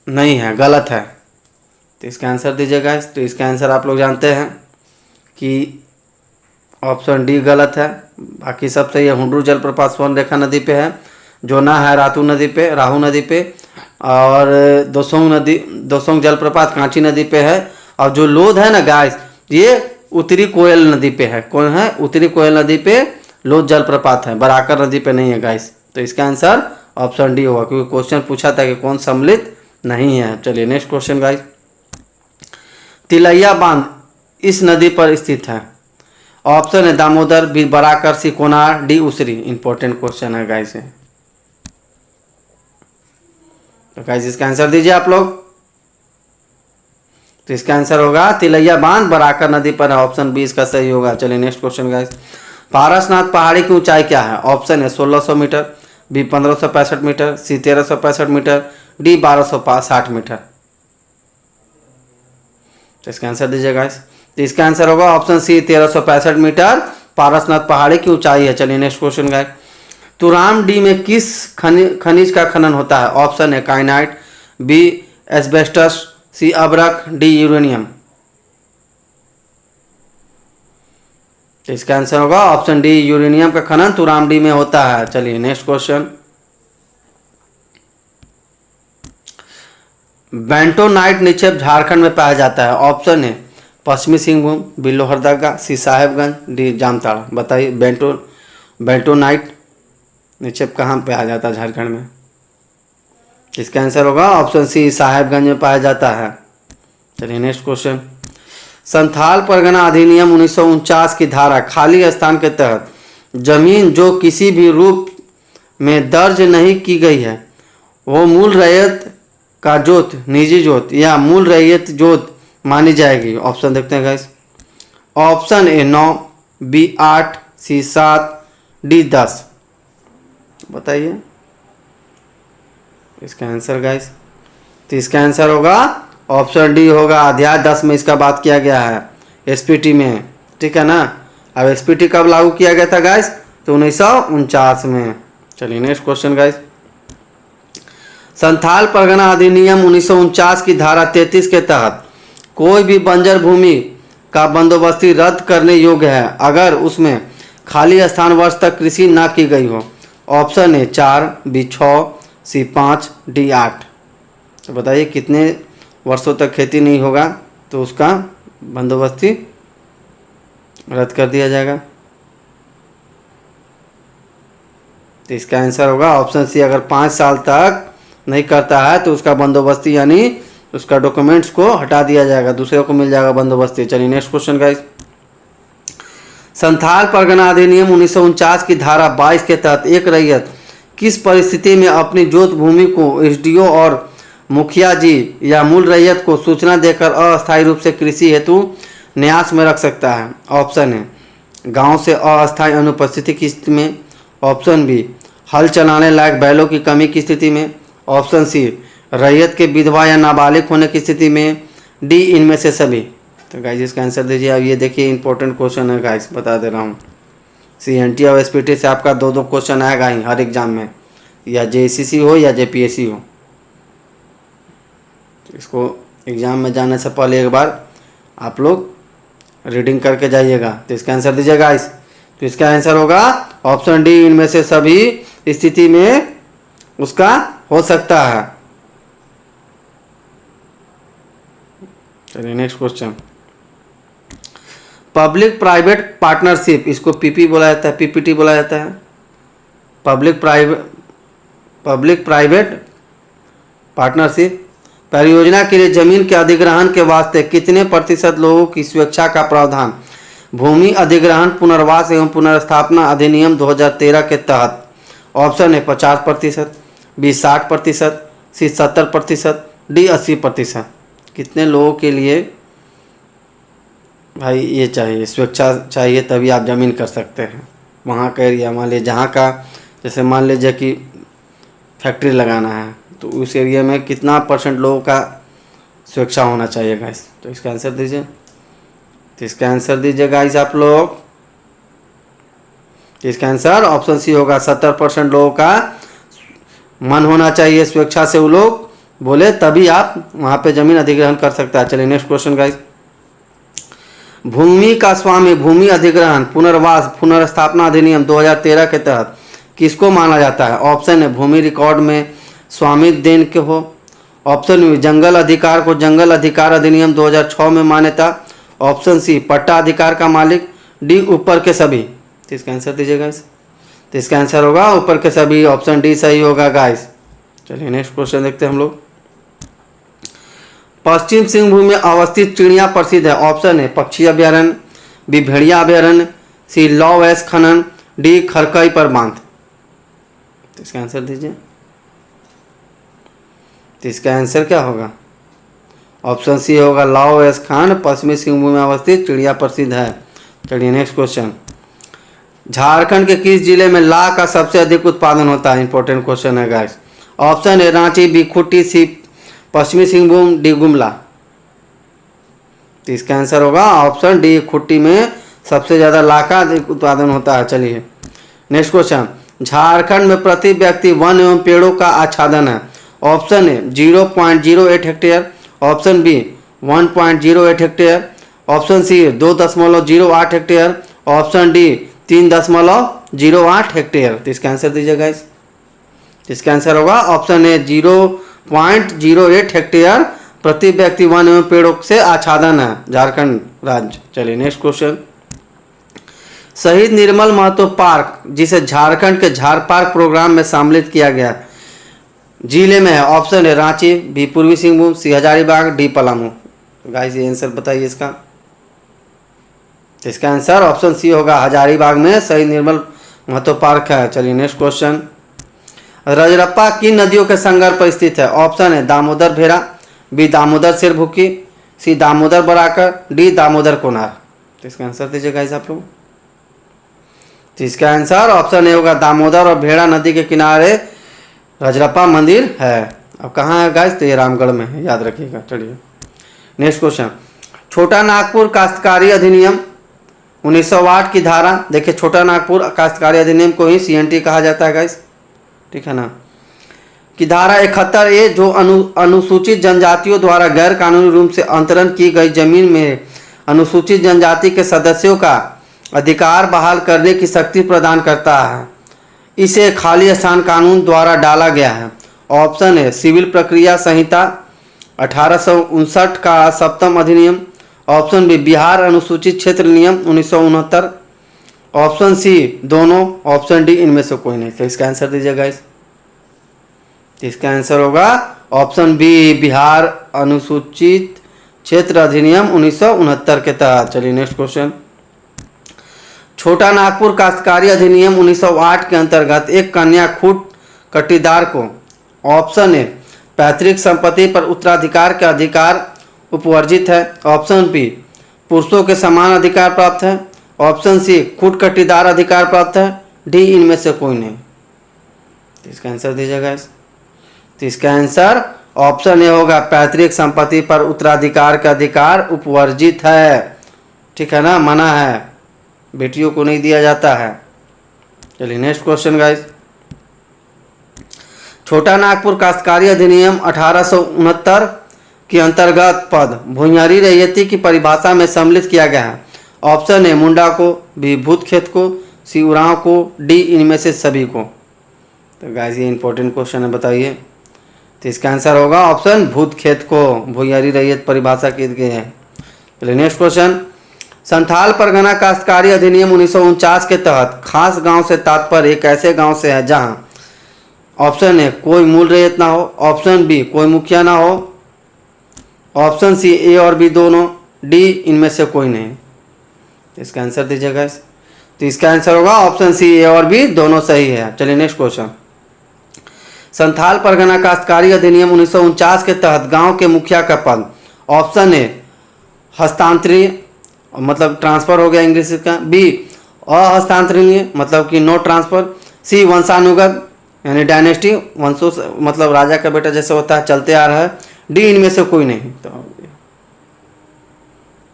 नहीं है, गलत है? तो इसका आंसर दीजिएगा। तो इसका आंसर आप लोग जानते हैं कि ऑप्शन डी गलत है, बाकी सब सही है। हुंड्रू जलप्रपात सोनरेखा नदी पे है, जोना है रातू नदी पे, राहु नदी पे, और दोसोंग जलप्रपात कांची नदी पे है, और जो लोध है ना गाइस ये उत्तरी कोयल नदी पे है। कौन है? उत्तरी कोयल नदी पे लोध जलप्रपात है, बराकर नदी पे नहीं है गाइस। तो इसका आंसर ऑप्शन डी होगा, क्योंकि क्वेश्चन पूछा था कि कौन सम्मिलित नहीं है। चलिए नेक्स्ट क्वेश्चन गाइस। तिलैया बांध इस नदी पर स्थित है। ऑप्शन है दामोदर, बी बराकर, सी कोनार, डी उसरी। इंपॉर्टेंट क्वेश्चन है गाइस। तो गाइस इसका आंसर दीजिए आप लोग। तो इसका आंसर होगा तिलैया बांध बराकर नदी पर है, ऑप्शन बी इसका सही होगा। चलिए नेक्स्ट क्वेश्चन गाइस। पारसनाथ पहाड़ी की ऊंचाई क्या है? ऑप्शन है 1600 मीटर, बी 1565 मीटर, सी 1365 मीटर, डी 1260 मीटर। तो इसका आंसर दीजिए गाइस। तो इसका आंसर होगा ऑप्शन सी, 1365 मीटर पारसनाथ पहाड़ी की ऊंचाई है। चलिए नेक्स्ट क्वेश्चन गाइस। तुराम डी में किस खनिज का खनन होता है? ऑप्शन है काइनाइट, बी एस्बेस्टस, सी अब्रक, डी यूरेनियम। तो इसका आंसर होगा ऑप्शन डी, यूरेनियम का खनन तुराम डी में होता है। चलिए नेक्स्ट क्वेश्चन। बेंटोनाइट निक्षेप झारखंड में पाया जाता है। ऑप्शन है पश्चिमी सिंहभूम, बी लोहरदगा, सी साहेबगंज, डी जामताड़ा। बताइए बेंटोनाइट निक्षेप कहाँ पाया जाता है झारखंड में? इसका आंसर होगा ऑप्शन सी, साहेबगंज में पाया जाता है। चलिए नेक्स्ट क्वेश्चन। संथाल परगना अधिनियम 1949 की धारा खाली स्थान के तहत जमीन जो किसी भी रूप में दर्ज नहीं की गई है वो मूल रैयत का जोत, निजी जोत या मूल रैयत जोत मानी जाएगी। ऑप्शन देखते हैं guys. Option A 9, B 8, C 7, D 10। बताइए इसका आंसर गाइस। तो इसका आंसर होगा ऑप्शन डी होगा। अध्याय 10 में इसका बात किया गया है एसपीटी में, ठीक है ना। अब एसपीटी कब लागू किया गया था गाइस? तो 1949 में। चलिए next question guys. Santhal Pargana अधिनियम 1949 की धारा 33 के तहत कोई भी बंजर भूमि का बंदोबस्ती रद्द करने योग्य है अगर उसमें खाली स्थान वर्ष तक कृषि न की गई हो। ऑप्शन है 4, बी 6, सी 5, डी 8। तो बताइए कितने वर्षों तक खेती नहीं होगा तो उसका बंदोबस्ती रद्द कर दिया जाएगा? तो इसका आंसर होगा ऑप्शन सी, अगर 5 साल तक नहीं करता है तो उसका बंदोबस्ती यानी उसका डॉक्यूमेंट्स को हटा दिया जाएगा, दूसरे को मिल जाएगा बंदोबस्ती। चलिए next question guys. Santhal Pargana अधिनियम 1949 की धारा 22 के तहत एक रैयत किस परिस्थिति में अपनी जोत भूमि को एसडीओ और मुखिया जी या मूल रैयत को सूचना देकर अस्थायी रूप से कृषि हेतु न्यास में रख सकता है? ऑप्शन है गांव से अस्थायी अनुपस्थिति की स्थिति में। ऑप्शन बी हल चलाने लायक बैलों की कमी की स्थिति में। ऑप्शन सी रैयत के विधवा या नाबालिग होने की स्थिति में, डी इनमें से सभी। तो गाइस इसका आंसर दीजिए। अब ये देखिए इंपॉर्टेंट क्वेश्चन है गाइस, बता दे रहा हूँ। CNT और SPT से आपका 2-2 क्वेश्चन आएगा ही हर एग्जाम में, या JCC हो या JPSC हो। इसको एग्ज़ाम में जाने से पहले एक बार आप लोग रीडिंग करके जाइएगा। तो इसका आंसर दीजिए गाइस। तो इसका आंसर होगा ऑप्शन डी, इनमें से सभी स्थिति में उसका हो सकता है। चलिए next question. Public private partnership, इसको PP बोला जाता है, PPT बोला जाता है। पब्लिक प्राइवेट पार्टनरशिप परियोजना के लिए जमीन के अधिग्रहण के वास्ते कितने प्रतिशत लोगों की स्वेच्छा का प्रावधान भूमि अधिग्रहण पुनर्वास एवं पुनर्स्थापना अधिनियम 2013 के तहत? ऑप्शन है 50%, B 60%, C 70%, D 80%। कितने लोगों के लिए भाई ये चाहिए, स्वेच्छा चाहिए, तभी आप ज़मीन कर सकते हैं। वहाँ का एरिया मान लीजिए जहाँ का, जैसे मान लीजिए कि फैक्ट्री लगाना है, तो उस एरिया में कितना % लोगों का स्वेच्छा होना चाहिए गाइस? तो इसका आंसर दीजिए। तो इसका आंसर दीजिए गाइस आप लोग। तो इसका आंसर ऑप्शन सी होगा, 70% लोगों का मन होना चाहिए, स्वेच्छा से वो लोग बोले तभी आप वहाँ पे ज़मीन अधिग्रहण कर सकता है। चलिए नेक्स्ट क्वेश्चन गाइस। भूमि का स्वामी भूमि अधिग्रहण पुनर्वास पुनर्स्थापना अधिनियम 2013 के तहत किसको माना जाता है? ऑप्शन है भूमि रिकॉर्ड में स्वामित्व देन के हो। ऑप्शन बी जंगल अधिकार को जंगल अधिकार अधिनियम 2006 में मान्यता। ऑप्शन सी पट्टा अधिकार का मालिक। डी ऊपर के सभी। तो इसका आंसर दीजिए गाइस। तो इसका आंसर होगा ऊपर के सभी, ऑप्शन डी सही होगा गाइस। चलिए नेक्स्ट क्वेश्चन देखते हैं हम लोग। पश्चिम सिंहभूम में अवस्थित चिड़िया प्रसिद्ध है। ऑप्शन है पक्षी अभ्यारण्य, बी भेड़िया अभ्यारण्य, सी लॉ एस खनन, डी खरकई पर बांध। तो इसका आंसर दीजिए। तो इसका आंसर क्या होगा? ऑप्शन सी होगा लाओ एस खान, पश्चिमी सिंहभूम में अवस्थित चिड़िया प्रसिद्ध है। चलिए नेक्स्ट क्वेश्चन। झारखंड के किस जिले में ला का सबसे अधिक उत्पादन होता है? इंपॉर्टेंट क्वेश्चन है गाइस। ऑप्शन है रांची, बी खूंटी, सी पश्चिमी सिंहभूम, डी गुमला। तो इसका आंसर होगा ऑप्शन डी, खूंटी में सबसे ज़्यादा ला का अधिक उत्पादन होता है। चलिए नेक्स्ट क्वेश्चन। झारखंड में प्रति व्यक्ति वन एवं पेड़ों का आच्छादन है। ऑप्शन है 0.08 hectare, option B 1.08 hectare, option C 2.08 hectare, option D 3.08 hectare. तो इसका आंसर दीजिए गाइस। इसका आंसर होगा ऑप्शन ए 0.08 हेक्टेयर प्रति व्यक्ति वन एवं पेड़ों से आच्छादन है झारखंड राज्य। चलिए नेक्स्ट क्वेश्चन। शहीद निर्मल महतो पार्क, जिसे झारखंड के झार पार्क प्रोग्राम में सम्मिलित किया गया, जिले में है। ऑप्शन है रांची, बी पूर्वी सिंहभूम, सी हजारीबाग, डी पलामू। गाइस ये आंसर बताइए इसका। इसका आंसर ऑप्शन सी होगा, हजारीबाग में शहीद निर्मल महतो पार्क है। चलिए नेक्स्ट क्वेश्चन। रजरप्पा किन नदियों के संगम पर स्थित है? ऑप्शन है दामोदर भेरा, बी दामोदर सिरभुकी, सी दामोदर बराकर, डी दामोदर कोनार। तो इसका आंसर दीजिए गाइस आप लोग। तो इसका आंसर ऑप्शन ए होगा, दामोदर और भेड़ा नदी के किनारे रजरप्पा मंदिर है। अब कहाँ है गाइस? तो ये रामगढ़ में है, याद रखिएगा। चलिए नेक्स्ट क्वेश्चन। छोटा नागपुर काश्तकारी अधिनियम 1908 की धारा, देखिए छोटा नागपुर काश्तकारी अधिनियम को ही CNT कहा जाता है गाइस, ठीक है ना, कि धारा 71A जो अनुसूचित जनजातियों द्वारा गैर कानूनी रूप से अंतरण की गई जमीन में अनुसूचित जनजाति के सदस्यों का अधिकार बहाल करने की शक्ति प्रदान करता है। इसे खाली स्थान कानून द्वारा डाला गया है। ऑप्शन है सिविल प्रक्रिया संहिता 1859 का 7वां अधिनियम, ऑप्शन बी बिहार अनुसूचित क्षेत्र नियम 1969, ऑप्शन सी दोनों, ऑप्शन डी इनमें से कोई नहीं। तो इसका आंसर दीजिए गाइस। इसका आंसर होगा ऑप्शन बी बिहार अनुसूचित क्षेत्र अधिनियम 1969 के तहत। चलिए नेक्स्ट क्वेश्चन। छोटा नागपुर काश्तकारी अधिनियम 1908 के अंतर्गत एक कन्या खूट कट्टीदार को, ऑप्शन ए पैतृक संपत्ति पर उत्तराधिकार के अधिकार उपवर्जित है, ऑप्शन बी पुरुषों के समान अधिकार प्राप्त है, ऑप्शन सी खूट कट्टीदार अधिकार प्राप्त है, डी इनमें से कोई नहीं। तो इसका आंसर दीजिएगा। तो इसका आंसर ऑप्शन ए होगा पैतृक संपत्ति पर उत्तराधिकार का अधिकार उपवर्जित है, ठीक है ना, मना है, बेटियों को नहीं दिया जाता है। चलिए नेक्स्ट क्वेश्चन गाइस। छोटा नागपुर काश्तकारी अधिनियम 1869 के अंतर्गत पद भुइयारी रैयती की परिभाषा में सम्मिलित किया गया है। ऑप्शन ए मुंडा को, बी भूत खेत को, सी उरांव को, डी इनमें से सभी को। तो गाइस ये इंपॉर्टेंट क्वेश्चन है, बताइए। तो इसका आंसर होगा ऑप्शन भूत खेत को, भुइयारी रैयत परिभाषा की गई है। चलिए नेक्स्ट क्वेश्चन। संथाल परगना काश्तकारी अधिनियम 1949 के तहत खास गांव से तात्पर्य एक ऐसे गांव से है जहां ऑप्शन ए कोई मूल रैयत ना हो, ऑप्शन बी कोई मुखिया ना हो, ऑप्शन सी ए और बी दोनों, डी इनमें से कोई नहीं। इसका आंसर दीजिएगा। तो इसका आंसर होगा ऑप्शन सी ए और बी दोनों सही है। चलिए नेक्स्ट क्वेश्चन। संथाल परगना काश्तकारी अधिनियम 1949 के तहत गांव के मुखिया का पद ऑप्शन ए हस्तांतरीय, मतलब ट्रांसफर हो गया इंग्लिश का, बी अहस्तांतरणीय मतलब कि नो ट्रांसफर, सी वंशानुगत यानी डायनेस्टी, वंशों मतलब राजा का बेटा जैसे होता है चलते आ रहा है, डी इनमें से कोई नहीं।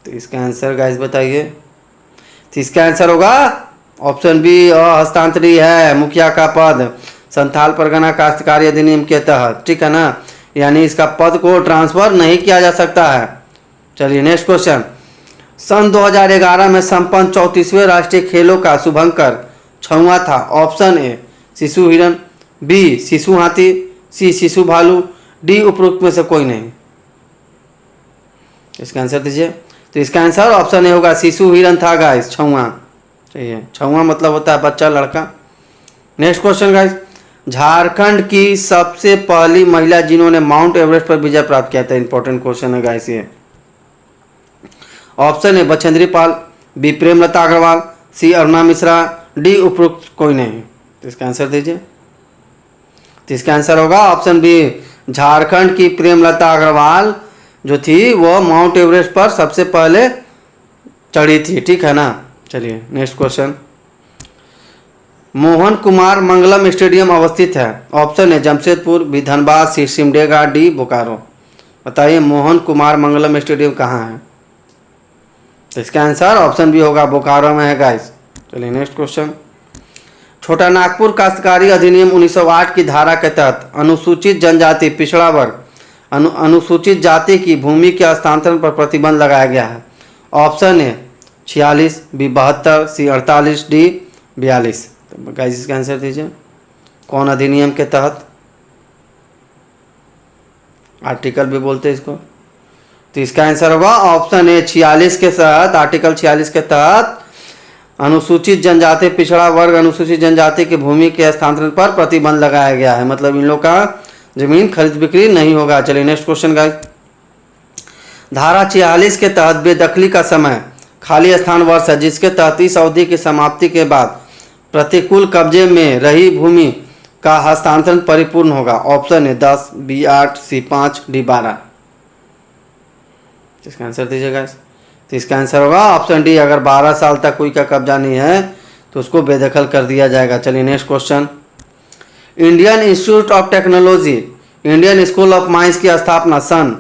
तो इसका आंसर गाइस बताइए। तो इसका आंसर होगा ऑप्शन बी अहस्तांतरीय है मुखिया का पद संथाल परगना काश्तकारी अधिनियम के तहत, ठीक है ना, यानी इसका पद को ट्रांसफर नहीं किया जा सकता है। चलिए नेक्स्ट क्वेश्चन। सन 2011 में संपन्न 34वें राष्ट्रीय खेलों का शुभंकर छुआ था। ऑप्शन ए शिशु हिरण, बी शिशु हाथी, सी शिशु भालू, डी उपरोक्त में से कोई नहीं। इसका आंसर दीजिए। तो इसका आंसर ऑप्शन ए होगा शिशु हिरण था गाइस, छुआ। चाहिए छुआ मतलब होता है बच्चा, लड़का। Next question guys. झारखंड की सबसे पहली महिला जिन्होंने माउंट एवरेस्ट पर विजय प्राप्त किया था। इंपॉर्टेंट क्वेश्चन है गाइस ये। Option A Bachendri Pal, B Premlata Agarwal, C Aruna Mishra, D उपरोक्त कोई नहीं। तो इसका आंसर दीजिए। तो इसका आंसर होगा ऑप्शन बी झारखंड की प्रेमलता अग्रवाल जो थी वो माउंट एवरेस्ट पर सबसे पहले चढ़ी थी, ठीक है ना। चलिए next question. Mohan Kumar Mangalam stadium अवस्थित है। Option A Jamshedpur, B Dhanbad, C Simdega, D Bokaro. बताइए मोहन कुमार मंगलम स्टेडियम कहाँ है। तो इसका आंसर ऑप्शन बी होगा बोकारो में है गाइस। चलिए नेक्स्ट क्वेश्चन। छोटा नागपुर काश्तकारी अधिनियम 1908 की धारा के तहत अनुसूचित जनजाति पिछड़ा वर्ग अनुसूचित जाति की भूमि के हस्तांतरण पर प्रतिबंध लगाया गया है। Option A 46, B 72, C 48, D 42। तो गाइस इसका आंसर दीजिए। कौन अधिनियम के तहत, आर्टिकल भी बोलते हैं इसको। तो इसका आंसर होगा ऑप्शन ए 46 के तहत, आर्टिकल 46 के तहत अनुसूचित जनजाति पिछड़ा वर्ग अनुसूचित जनजाति की भूमि के हस्तांतरण पर प्रतिबंध लगाया गया है, मतलब इन लोग का जमीन खरीद बिक्री नहीं होगा। चलिए नेक्स्ट क्वेश्चन गाइस। धारा 46 के तहत बेदखली का समय खाली स्थान वर्ष है जिसके तहत इस अवधि की समाप्ति के बाद प्रतिकूल कब्जे में रही भूमि का हस्तांतरण परिपूर्ण होगा। ऑप्शन है 10, बी 8, सी 5, डी 12। इसका आंसर दीजिएगा। तो इसका आंसर होगा ऑप्शन डी, अगर 12 साल तक कोई का कब्जा नहीं है तो उसको बेदखल कर दिया जाएगा। चलिए next question. Indian Institute of Technology Indian School of Mines की स्थापना सन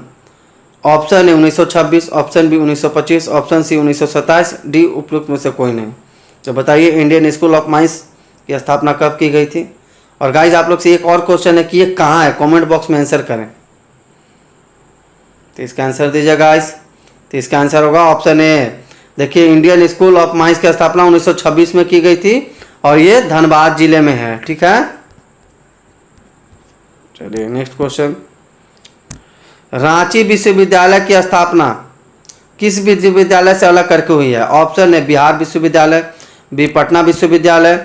option A 1926, option B 1925, option C 1927, D उपयुक्त में से कोई नहीं। तो बताइए इंडियन स्कूल ऑफ माइंस की स्थापना कब की गई थी। और गाइज आप लोग से एक और क्वेश्चन है कि ये कहाँ है, कमेंट बॉक्स में आंसर करें। तो इसका आंसर दीजिए गाइज। तो इसका आंसर होगा ऑप्शन ए। देखिए इंडियन स्कूल ऑफ माइंस की स्थापना 1926 में की गई थी और ये धनबाद जिले में है, ठीक है। चलिए नेक्स्ट क्वेश्चन। रांची विश्वविद्यालय की स्थापना किस विश्वविद्यालय से अलग करके हुई है। ऑप्शन है बिहार विश्वविद्यालय, बी पटना विश्वविद्यालय,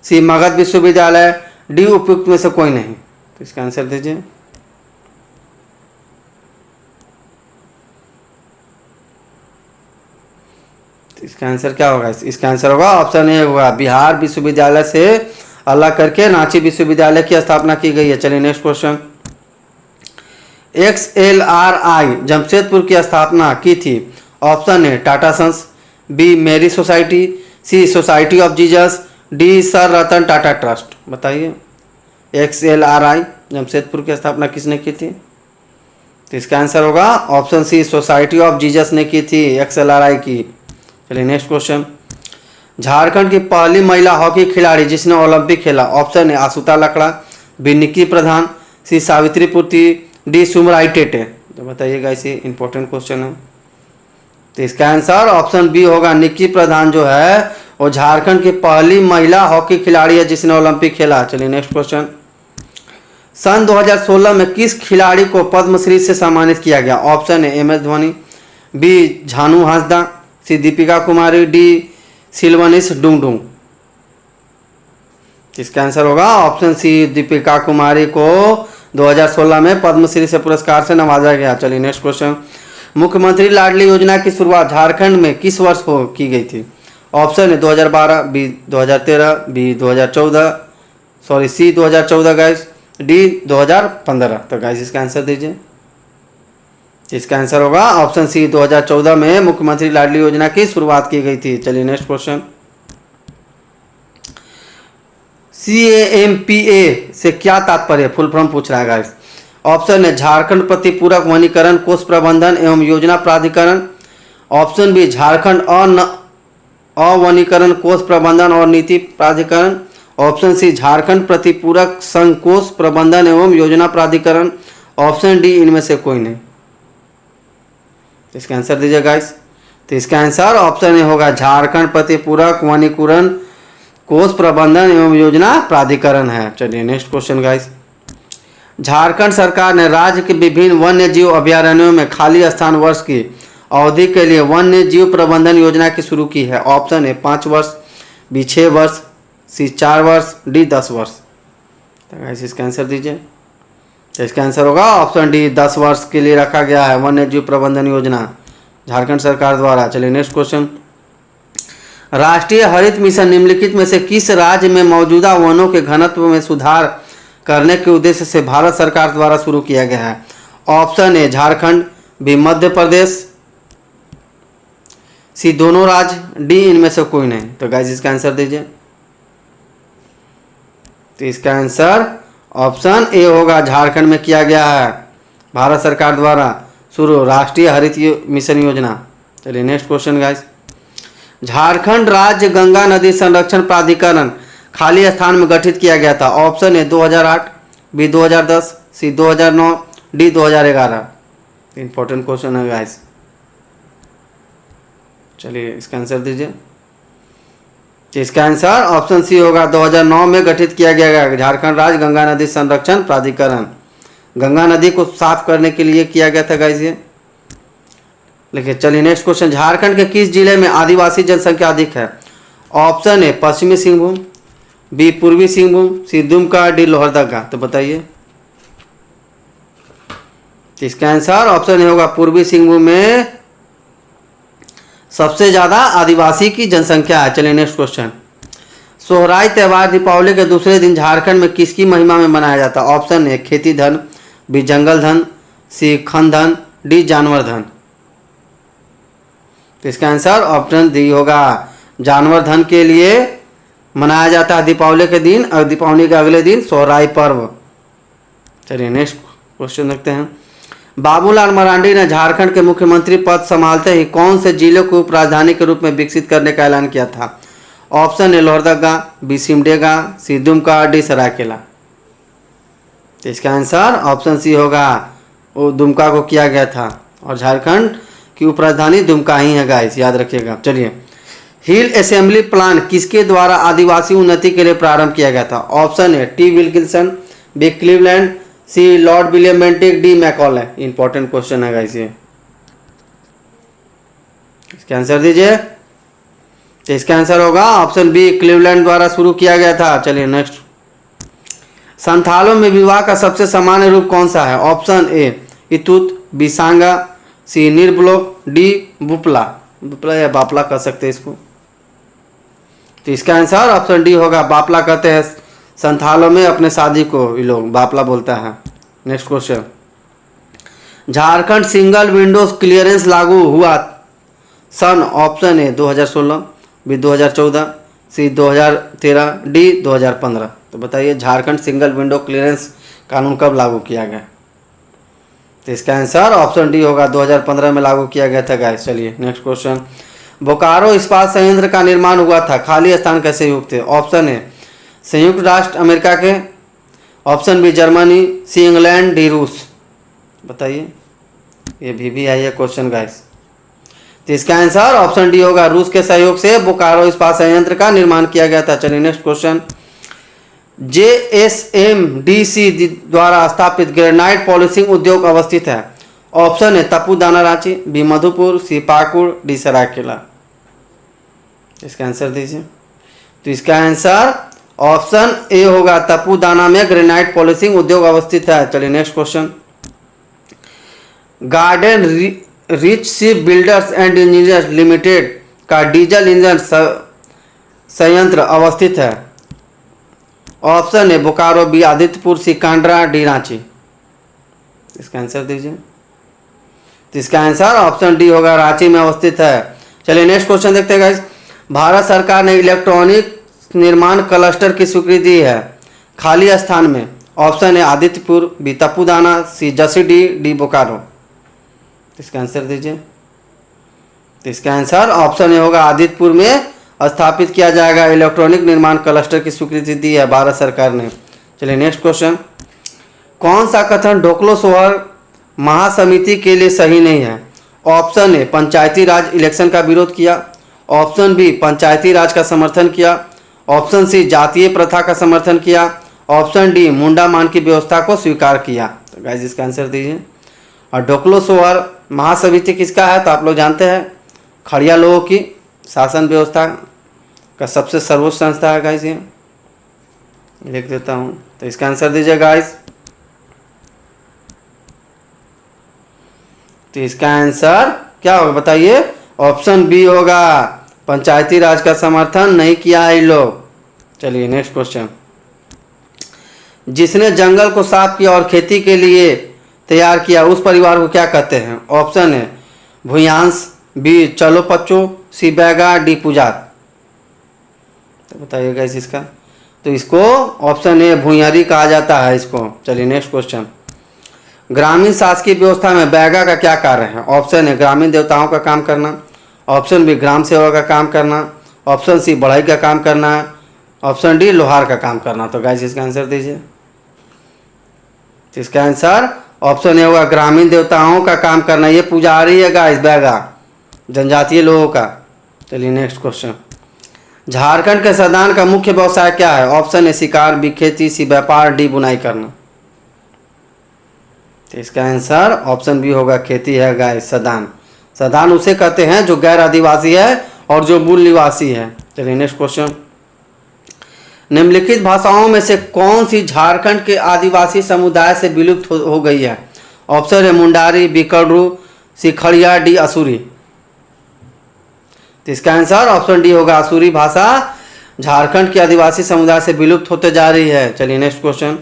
सी मगध विश्वविद्यालय, डी उपयुक्त में से कोई नहीं। तो इसका आंसर दीजिए। इसका आंसर क्या होगा। इसका आंसर होगा ऑप्शन ए होगा बिहार विश्वविद्यालय से अलग करके रांची विश्वविद्यालय की स्थापना की गई है। चलिए नेक्स्ट क्वेश्चन। XLRI जमशेदपुर की स्थापना की थी। Option A Tata Sons, B Mary society, C society of Jesus, D sir Ratan Tata trust. बताइए XLRI जमशेदपुर की स्थापना किसने की थी। तो इसका आंसर होगा option C, society of Jesus ने की थी XLRI की। चलिए नेक्स्ट क्वेश्चन। झारखंड की पहली महिला हॉकी खिलाड़ी जिसने ओलंपिक खेला, option A Ashuta Lakra, B Nikki Pradhan, C Savitri Putri, D सुमराई Tete. तो बताइएगा, इसे इंपॉर्टेंट क्वेश्चन है। तो इसका आंसर ऑप्शन बी होगा, निक्की प्रधान जो है वो झारखंड की पहली महिला हॉकी खिलाड़ी है जिसने ओलंपिक खेला। चलिए नेक्स्ट क्वेश्चन। सन 2016 में किस खिलाड़ी को पद्मश्री से सम्मानित किया गया, option A MS Dhoni, B Jhanu Hansda, C Deepika Kumari, D Sylvanus Dungdung. इसका आंसर होगा ऑप्शन सी, दीपिका कुमारी को 2016 में पद्मश्री से पुरस्कार से नवाजा गया। चलिए नेक्स्ट क्वेश्चन। मुख्यमंत्री लाडली योजना की शुरुआत झारखंड में किस वर्ष की गई थी, ऑप्शन है 2012, B 2013, B 2014, sorry C 2014 guys, D 2015। तो गाइस इसका आंसर दीजिए। इसका आंसर होगा ऑप्शन सी, 2014 में मुख्यमंत्री लाडली योजना की शुरुआत की गई थी। चलिए नेक्स्ट क्वेश्चन। CAMPA से क्या तात्पर्य, फुल फॉर्म पूछ रहा है गाइस। ऑप्शन है झारखंड प्रतिपूरक वनीकरण कोष प्रबंधन एवं योजना प्राधिकरण, ऑप्शन बी झारखंड अवनीकरण कोष प्रबंधन और नीति प्राधिकरण, ऑप्शन सी झारखंड प्रतिपूरक संघ कोष प्रबंधन एवं योजना प्राधिकरण, ऑप्शन डी इनमें से कोई नहीं। इसका आंसर दीजिए गाइस। तो इसका आंसर ऑप्शन ए होगा, झारखंड प्रतिपूरक वनीकरण कोष प्रबंधन एवं योजना प्राधिकरण है। चलिए नेक्स्ट क्वेश्चन गाइस। झारखंड सरकार ने राज्य के विभिन्न वन्य जीव अभयारण्यों में खाली स्थान वर्ष की अवधि के लिए वन्य जीव प्रबंधन योजना की शुरू की है, ऑप्शन ए 5 वर्ष, बी 6 वर्ष, सी 4 वर्ष, डी 10 वर्ष। तो गाइस इसका आंसर दीजिए। तो इसका आंसर होगा ऑप्शन डी, 10 वर्ष के लिए रखा गया है वन्य जीव प्रबंधन योजना झारखंड सरकार द्वारा। चलिए नेक्स्ट क्वेश्चन। राष्ट्रीय हरित मिशन निम्नलिखित में से किस राज्य में मौजूदा वनों के घनत्व में सुधार करने के उद्देश्य से भारत सरकार द्वारा शुरू किया गया है, ऑप्शन ए झारखंड, बी मध्य प्रदेश, सी दोनों राज्य, डी इनमें से कोई नहीं। तो गाइस इसका आंसर दीजिए। तो इसका आंसर ऑप्शन ए होगा, झारखंड में किया गया है भारत सरकार द्वारा शुरू राष्ट्रीय हरित मिशन योजना। चलिए नेक्स्ट क्वेश्चन गाइस। झारखंड राज्य गंगा नदी संरक्षण प्राधिकरण खाली स्थान में गठित किया गया था, option A 2008, B 2010, C 2009, D 2011। Important question है गाइस। चलिए इसका आंसर दीजिए। इसका आंसर ऑप्शन सी होगा, 2009 में गठित किया गया झारखंड राज्य गंगा नदी संरक्षण प्राधिकरण। गंगा नदी को साफ करने के लिए किया गया था गाइस ये। लिखिए। चलिए नेक्स्ट क्वेश्चन। झारखंड के किस जिले में आदिवासी जनसंख्या अधिक है, ऑप्शन ए पश्चिमी सिंहभूम, बी पूर्वी सिंहभूम, सी दुमका, डी लोहरदगा। तो बताइए। इसका आंसर ऑप्शन ए होगा, पूर्वी सिंहभूम में सबसे ज्यादा आदिवासी की जनसंख्या है। चलिए नेक्स्ट क्वेश्चन। सोहराई त्यौहार दीपावली के दूसरे दिन झारखंड में किसकी महिमा में मनाया जाता है, ऑप्शन ए खेती धन, बी जंगल धन, सी खन धन, डी जानवर धन। तो इसका आंसर ऑप्शन डी होगा, जानवर धन के लिए मनाया जाता है दीपावली के दिन, और दीपावली के अगले दिन सोहराई पर्व। चलिए नेक्स्ट क्वेश्चन देखते हैं। बाबूलाल मरांडी ने झारखंड के मुख्यमंत्री पद संभालते ही कौन से जिले को उप राजधानी के रूप में विकसित करने का ऐलान किया था, option A Lohardaga, B Simdega, C Dumka, D Seraikela. तो इसका आंसर ऑप्शन सी होगा, वो दुमका को किया गया था और झारखंड की उप राजधानी दुमका ही है गाइस, याद रखिएगा। चलिए। हिल असेंबली प्लान किसके द्वारा आदिवासी उन्नति के लिए प्रारंभ किया गया था, option A T Wilkinson, B Cleveland, C Lord William Bentinck, D Macaulay. Important question है गाइस ये। इसका आंसर दीजिए। तो इसका आंसर होगा ऑप्शन बी, क्लीवलैंड द्वारा शुरू किया गया था। चलिए नेक्स्ट। संथालों में विवाह का सबसे सामान्य रूप कौन सा है, option A Itut, B Sanga, C Nirbolok, D Bupla. Bupla या बापला कह सकते हैं इसको। तो इसका आंसर ऑप्शन डी होगा, बापला कहते हैं संथालों में अपने शादी को ये लोग बापला बोलता है। Next question. Jharkhand single windows clearance लागू हुआ सन, option A 2016, B 2014, C 2013, D 2015। तो बताइए झारखंड सिंगल विंडो क्लियरेंस कानून कब लागू किया गया। तो इसका आंसर ऑप्शन डी होगा, 2015 में लागू किया गया था गाइस। चलिए नेक्स्ट क्वेश्चन, बोकारो इस्पात संयंत्र का निर्माण हुआ था, खाली स्थान कैसे युक्त थे? ऑप्शन ए संयुक्त राष्ट्र अमेरिका के, option B Germany, C England, D रूस। बताइए, ये भी आई है क्वेश्चन गाइस। तो इसका आंसर ऑप्शन डी होगा, रूस के सहयोग से बोकारो इस्पात संयंत्र का निर्माण किया गया था। चलिए नेक्स्ट क्वेश्चन, JSMDC द्वारा स्थापित ग्रेनाइट पॉलिशिंग उद्योग अवस्थित है? ऑप्शन है तपुदाना रांची, बी मधुपुर, सी पाकुड़, डी सरायकेला। इसका आंसर दीजिए। तो इसका आंसर ऑप्शन ए होगा, तपुदाना में ग्रेनाइट पॉलिशिंग उद्योग अवस्थित है। चलिए next question, garden rich ship builders and engineers limited का डीजल इंजन संयंत्र अवस्थित है? ऑप्शन है बोकारो, बी आदित्यपुर, सी कांड्रा, डी रांची। इसका आंसर दीजिए। तो इसका आंसर ऑप्शन डी होगा, रांची में अवस्थित है। चलिए नेक्स्ट क्वेश्चन देखते हैं गाइस, भारत सरकार ने इलेक्ट्रॉनिक निर्माण क्लस्टर की स्वीकृति दी है, खाली स्थान में? ऑप्शन है आदित्यपुर, बी तपुदाना, सी जसीडीह, डी बोकारो। इसका आंसर दीजिए। तो इसका आंसर ऑप्शन ए होगा, आदित्यपुर में स्थापित किया जाएगा इलेक्ट्रॉनिक निर्माण क्लस्टर की स्वीकृति दी है भारत सरकार ने। चलिए नेक्स्ट क्वेश्चन, कौन सा कथन ढोकलोसवार महासमिति के लिए सही नहीं है? ऑप्शन ए पंचायती राज इलेक्शन का विरोध किया, ऑप्शन बी पंचायती राज का समर्थन किया, ऑप्शन सी जातीय प्रथा का समर्थन किया, ऑप्शन डी मुंडा मान की व्यवस्था को स्वीकार किया। तो गाइस इसका आंसर दीजिए। और ढोकलोसवार महासमिति किसका है? तो आप लोग जानते हैं, खड़िया लोगों की शासन व्यवस्था का सबसे सर्वोच्च संस्था है गाइस। ये लिख देता हूँ। तो इसका आंसर दीजिए गाइस। तो इसका आंसर क्या होगा बताइए? ऑप्शन बी होगा, पंचायती राज का समर्थन नहीं किया है लोग। चलिए नेक्स्ट क्वेश्चन, जिसने जंगल को साफ किया और खेती के लिए तैयार किया उस परिवार को क्या कहते हैं? ऑप्शन है भूयांश, बी चलो पच्चो, सी बैगा, डी पुजात। तो बताइएगा इसका। तो इसको ऑप्शन ए भूंयरी कहा जाता है इसको। चलिए नेक्स्ट क्वेश्चन, ग्रामीण शासकीय व्यवस्था में बैगा का क्या कार्य है? ऑप्शन है ग्रामीण देवताओं का काम करना, ऑप्शन बी ग्राम सेवा का काम करना, ऑप्शन सी बढ़ाई का काम करना, ऑप्शन डी लोहार का काम करना। तो गाइस इसका आंसर दीजिए। इसका आंसर ऑप्शन ए होगा, ग्रामीण देवताओं का काम करना। ये पुजारी है गाइस बैगा, जनजातीय लोगों का। चलिए नेक्स्ट क्वेश्चन, झारखंड के सदान का मुख्य व्यवसाय क्या है? ऑप्शन ए शिकार, बी खेती, सी व्यापार, डी बुनाई करना। तो इसका आंसर ऑप्शन बी होगा, खेती है गाइस। सदान, सदान उसे कहते हैं जो गैर आदिवासी है और जो मूल निवासी है। चलिए नेक्स्ट क्वेश्चन, निम्नलिखित भाषाओं में से कौन सी झारखंड के आदिवासी समुदाय से विलुप्त हो गई है? ऑप्शन है मुंडारी, बी कड़रू, सी खड़िया, डी असुरी। तो इसका आंसर ऑप्शन डी होगा, असुरी भाषा झारखंड के आदिवासी समुदाय से विलुप्त होते जा रही है। चलिए नेक्स्ट क्वेश्चन,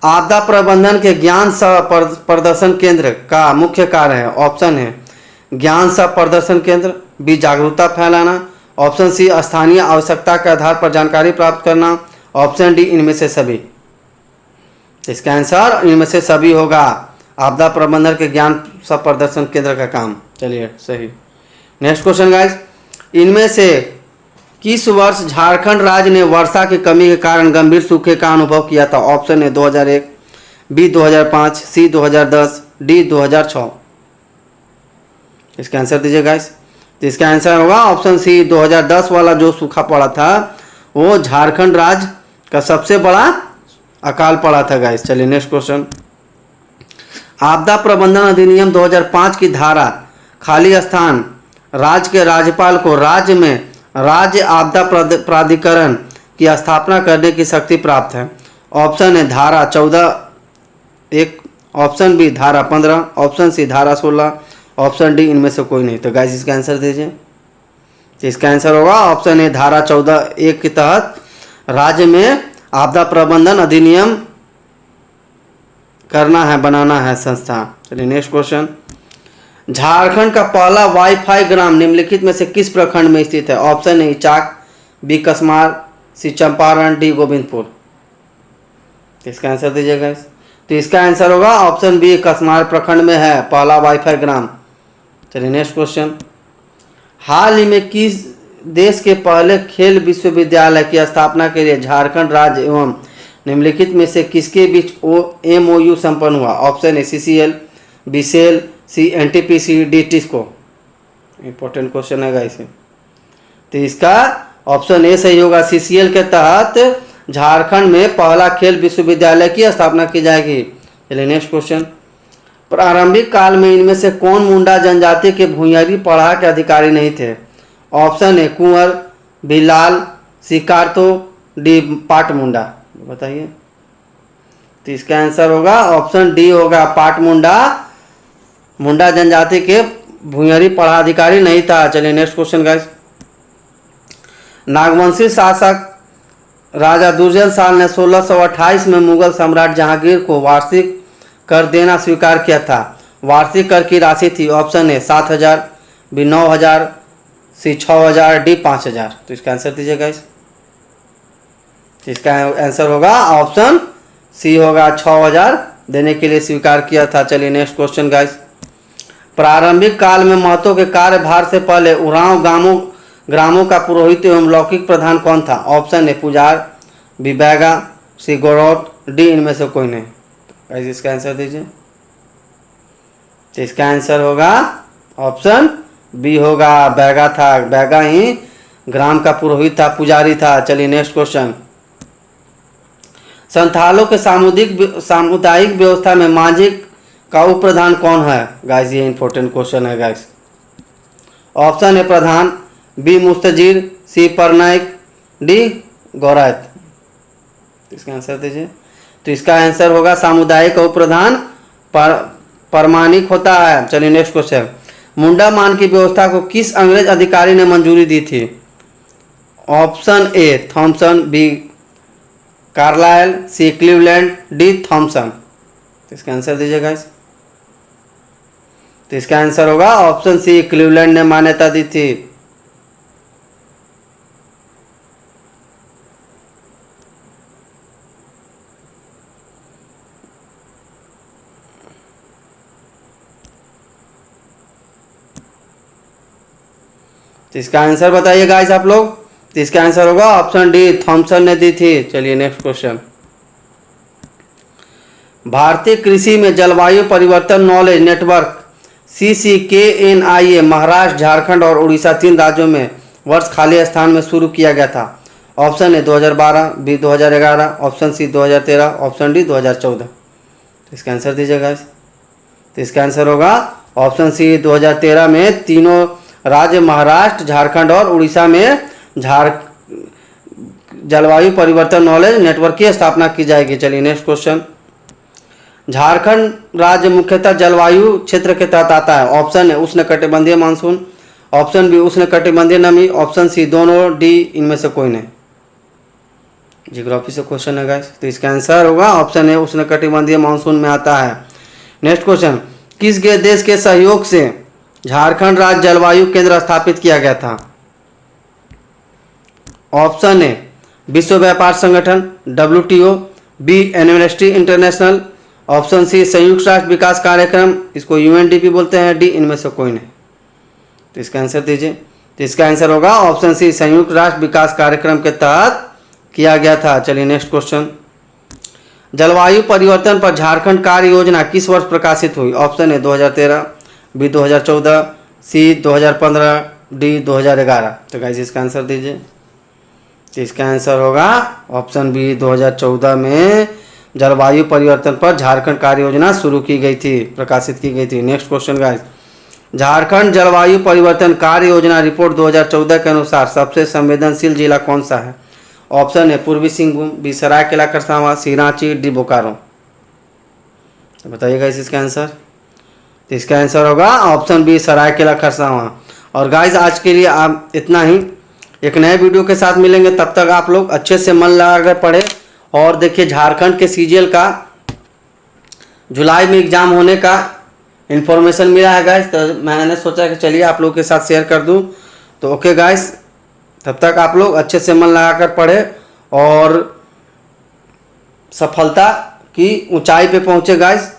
आपदा प्रबंधन के ज्ञान सह प्रदर्शन केंद्र का मुख्य कार्य है? ऑप्शन है ज्ञान सह प्रदर्शन केंद्र, बी जागरूकता फैलाना, ऑप्शन सी स्थानीय आवश्यकता के आधार पर जानकारी प्राप्त करना, ऑप्शन डी इनमें से सभी। इसका आंसर इनमें से सभी होगा, आपदा प्रबंधन के ज्ञान सह प्रदर्शन केंद्र का काम। चलिए सही। नेक्स्ट क्वेश्चन गाइस, इनमें से किस वर्ष झारखंड राज्य ने वर्षा की कमी के कारण गंभीर सूखे का अनुभव किया था? ऑप्शन है 2001, बी 2005, सी 2010, डी 2006। इसका आंसर दीजिए गाइस। तो इसका आंसर होगा ऑप्शन सी, 2010 वाला जो सूखा पड़ा था वो झारखंड राज्य का सबसे बड़ा अकाल पड़ा था गाइस। चलिए नेक्स्ट क्वेश्चन, आपदा प्रबंधन अधिनियम 2005 की धारा खाली स्थान राज्य के राज्यपाल को राज्य में राज्य आपदा प्राधिकरण की स्थापना करने की शक्ति प्राप्त है। ऑप्शन है धारा 14(1), ऑप्शन बी धारा 15, ऑप्शन सी धारा 16, ऑप्शन डी इनमें से कोई नहीं। तो गाइस इसका आंसर दीजिए। तो इसका आंसर होगा ऑप्शन ए, धारा 14(1) के तहत राज्य में आपदा प्रबंधन अधिनियम करना है, बनाना है संस्था। चलिए नेक्स्ट क्वेश्चन, झारखंड का पहला वाईफाई ग्राम निम्नलिखित में से किस प्रखंड में स्थित है? Option A Ichak, B Kasmar, C Champaran, D Govindpur. इसका आंसर दीजिएगा। तो इसका आंसर होगा ऑप्शन बी, कसमार प्रखंड में है पहला वाईफाई ग्राम। चलिए नेक्स्ट क्वेश्चन। हाल ही में किस देश के पहले खेल विश्वविद्यालय की स्थापना के लिए झारखंड राज्य एवं निम्नलिखित में से किसके बीच MOU संपन्न हुआ? Option A CCL, B SAIL, C NTPC, D Tisco. Important question है गाइस। तो इसका ऑप्शन ए सही होगा। CCL के तहत झारखंड में पहला खेल विश्वविद्यालय की स्थापना की जाएगी। चलिए नेक्स्ट क्वेश्चन। प्रारंभिक काल में इनमें से कौन मुंडा जनजाति के भूंयरी पढ़ा के अधिकारी नहीं थे? Option A Kunwar, B Lal, C Karto, D Pat Munda. बताइए। तो इसका आंसर होगा ऑप्शन डी होगा, पाट मुंडा। मुंडा जनजाति के भूंयरी पढ़ाधिकारी नहीं था। चलिए नेक्स्ट क्वेश्चन गाइस। नागवंशी शासक राजा दुर्जन शाह ने 1628 में मुगल सम्राट जहांगीर को वार्षिक कर देना स्वीकार किया था। वार्षिक कर की राशि थी option A 7,000, B 9,000, C 6,000, D 5,000। तो इसका आंसर दीजिए गाइस। इसका आंसर होगा ऑप्शन सी होगा, 6,000 देने के लिए स्वीकार किया था। चलिए नेक्स्ट क्वेश्चन गाइस। प्रारंभिक काल में महतो के कार्यभार से पहले उरांव ग्रामों का पुरोहित एवं लौकिक प्रधान कौन था? Option A Pujar, B Baiga, C Gorait, D इनमें से कोई नहीं। गाइस इसका आंसर दीजिए। तो इसका आंसर होगा ऑप्शन बी होगा, बैगा था। बैगा ही ग्राम का पुरोहित था, पुजारी था। चलिए नेक्स्ट क्वेश्चन। संथालों के सामुदायिक व्यवस्था में मांझी का उप प्रधान कौन है? गाइस ये इंपॉर्टेंट क्वेश्चन है guys. Option A Pradhan, B Mustajir, C Parnayak, D Gorait. इसका आंसर दीजिए। तो इसका आंसर होगा सामुदायिक उप प्रधान परमाणिक होता है। चलिए नेक्स्ट क्वेश्चन। मुंडा मान की व्यवस्था को किस अंग्रेज अधिकारी ने मंजूरी दी थी? Option A Thomason, B Carlyle, C Cleveland, D Thomason. तो इसका आंसर दीजिए गाइस। तो इसका आंसर होगा ऑप्शन सी, क्लीवलैंड ने मान्यता दी थी। तो इसका आंसर बताइए गाइस आप लोग। तो इसका आंसर होगा ऑप्शन डी, थॉमसन ने दी थी। चलिए नेक्स्ट क्वेश्चन। भारतीय कृषि में जलवायु परिवर्तन knowledge network CCKNIA Maharashtra, Jharkhand और उड़ीसा 3 राज्यों में वर्ष खाली स्थान में शुरू किया गया था। Option A 2012, B 2011, option C 2013, option D 2014। तो इसका आंसर दीजिए गाइस। तो इसका आंसर होगा ऑप्शन सी 2013 में तीनों राज्य महाराष्ट्र, झारखंड और उड़ीसा में जलवायु परिवर्तन नॉलेज नेटवर्क की स्थापना की जाएगी। चलिए नेक्स्ट क्वेश्चन। झारखंड राज्य मुख्यतः जलवायु क्षेत्र के तहत आता है। ऑप्शन ए उष्णकटिबंधीय मानसून, ऑप्शन बी उष्णकटिबंधीय नमी, ऑप्शन सी दोनों, डी इनमें से कोई नहीं। जियोग्राफी से क्वेश्चन है गाइस। तो इसका आंसर होगा ऑप्शन ए उष्णकटिबंधीय मानसून में आता है। Next question. किस देश के सहयोग से झारखंड राज्य जलवायु केंद्र स्थापित किया गया था? ऑप्शन ए विश्व व्यापार संगठन WTO, B Amnesty International, option C संयुक्त राष्ट्र विकास कार्यक्रम, इसको UNDP बोलते हैं, डी इनमें से कोई नहीं। तो इसका आंसर दीजिए। तो इसका आंसर होगा ऑप्शन सी संयुक्त राष्ट्र विकास कार्यक्रम के तहत किया गया था। चलिए नेक्स्ट क्वेश्चन। जलवायु परिवर्तन पर झारखंड कार्य योजना किस वर्ष प्रकाशित हुई? Option A 2013, B 2014, C 2015, D 2011। तो गाइस इसका आंसर दीजिए। तो इसका आंसर होगा ऑप्शन बी 2014 में जलवायु परिवर्तन पर झारखंड कार्य योजना शुरू की गई थी, प्रकाशित की गई थी। Next question guys. झारखंड जलवायु परिवर्तन कार्य योजना रिपोर्ट 2014 के अनुसार सबसे संवेदनशील जिला कौन सा है? ऑप्शन ए पूर्वी सिंहभूम, बी सरायकेला खरसावां, सी रांची, डी बोकारो। तो बताइएगा इसका आंसर। तो इसका आंसर होगा ऑप्शन बी सरायकेला खरसावां। और गाइस आज के लिए आप इतना ही। एक नए वीडियो के साथ मिलेंगे, तब तक आप लोग अच्छे से मन लगा कर पढ़े। और देखिए झारखंड के CGL का जुलाई में एग्ज़ाम होने का इन्फॉर्मेशन मिला है गाइस, तो मैंने सोचा कि चलिए आप लोग के साथ शेयर कर दूं। तो ओके गाइस, तब तक आप लोग अच्छे से मन लगा कर पढ़े और सफलता कि ऊंचाई पे पहुंचे गाइस।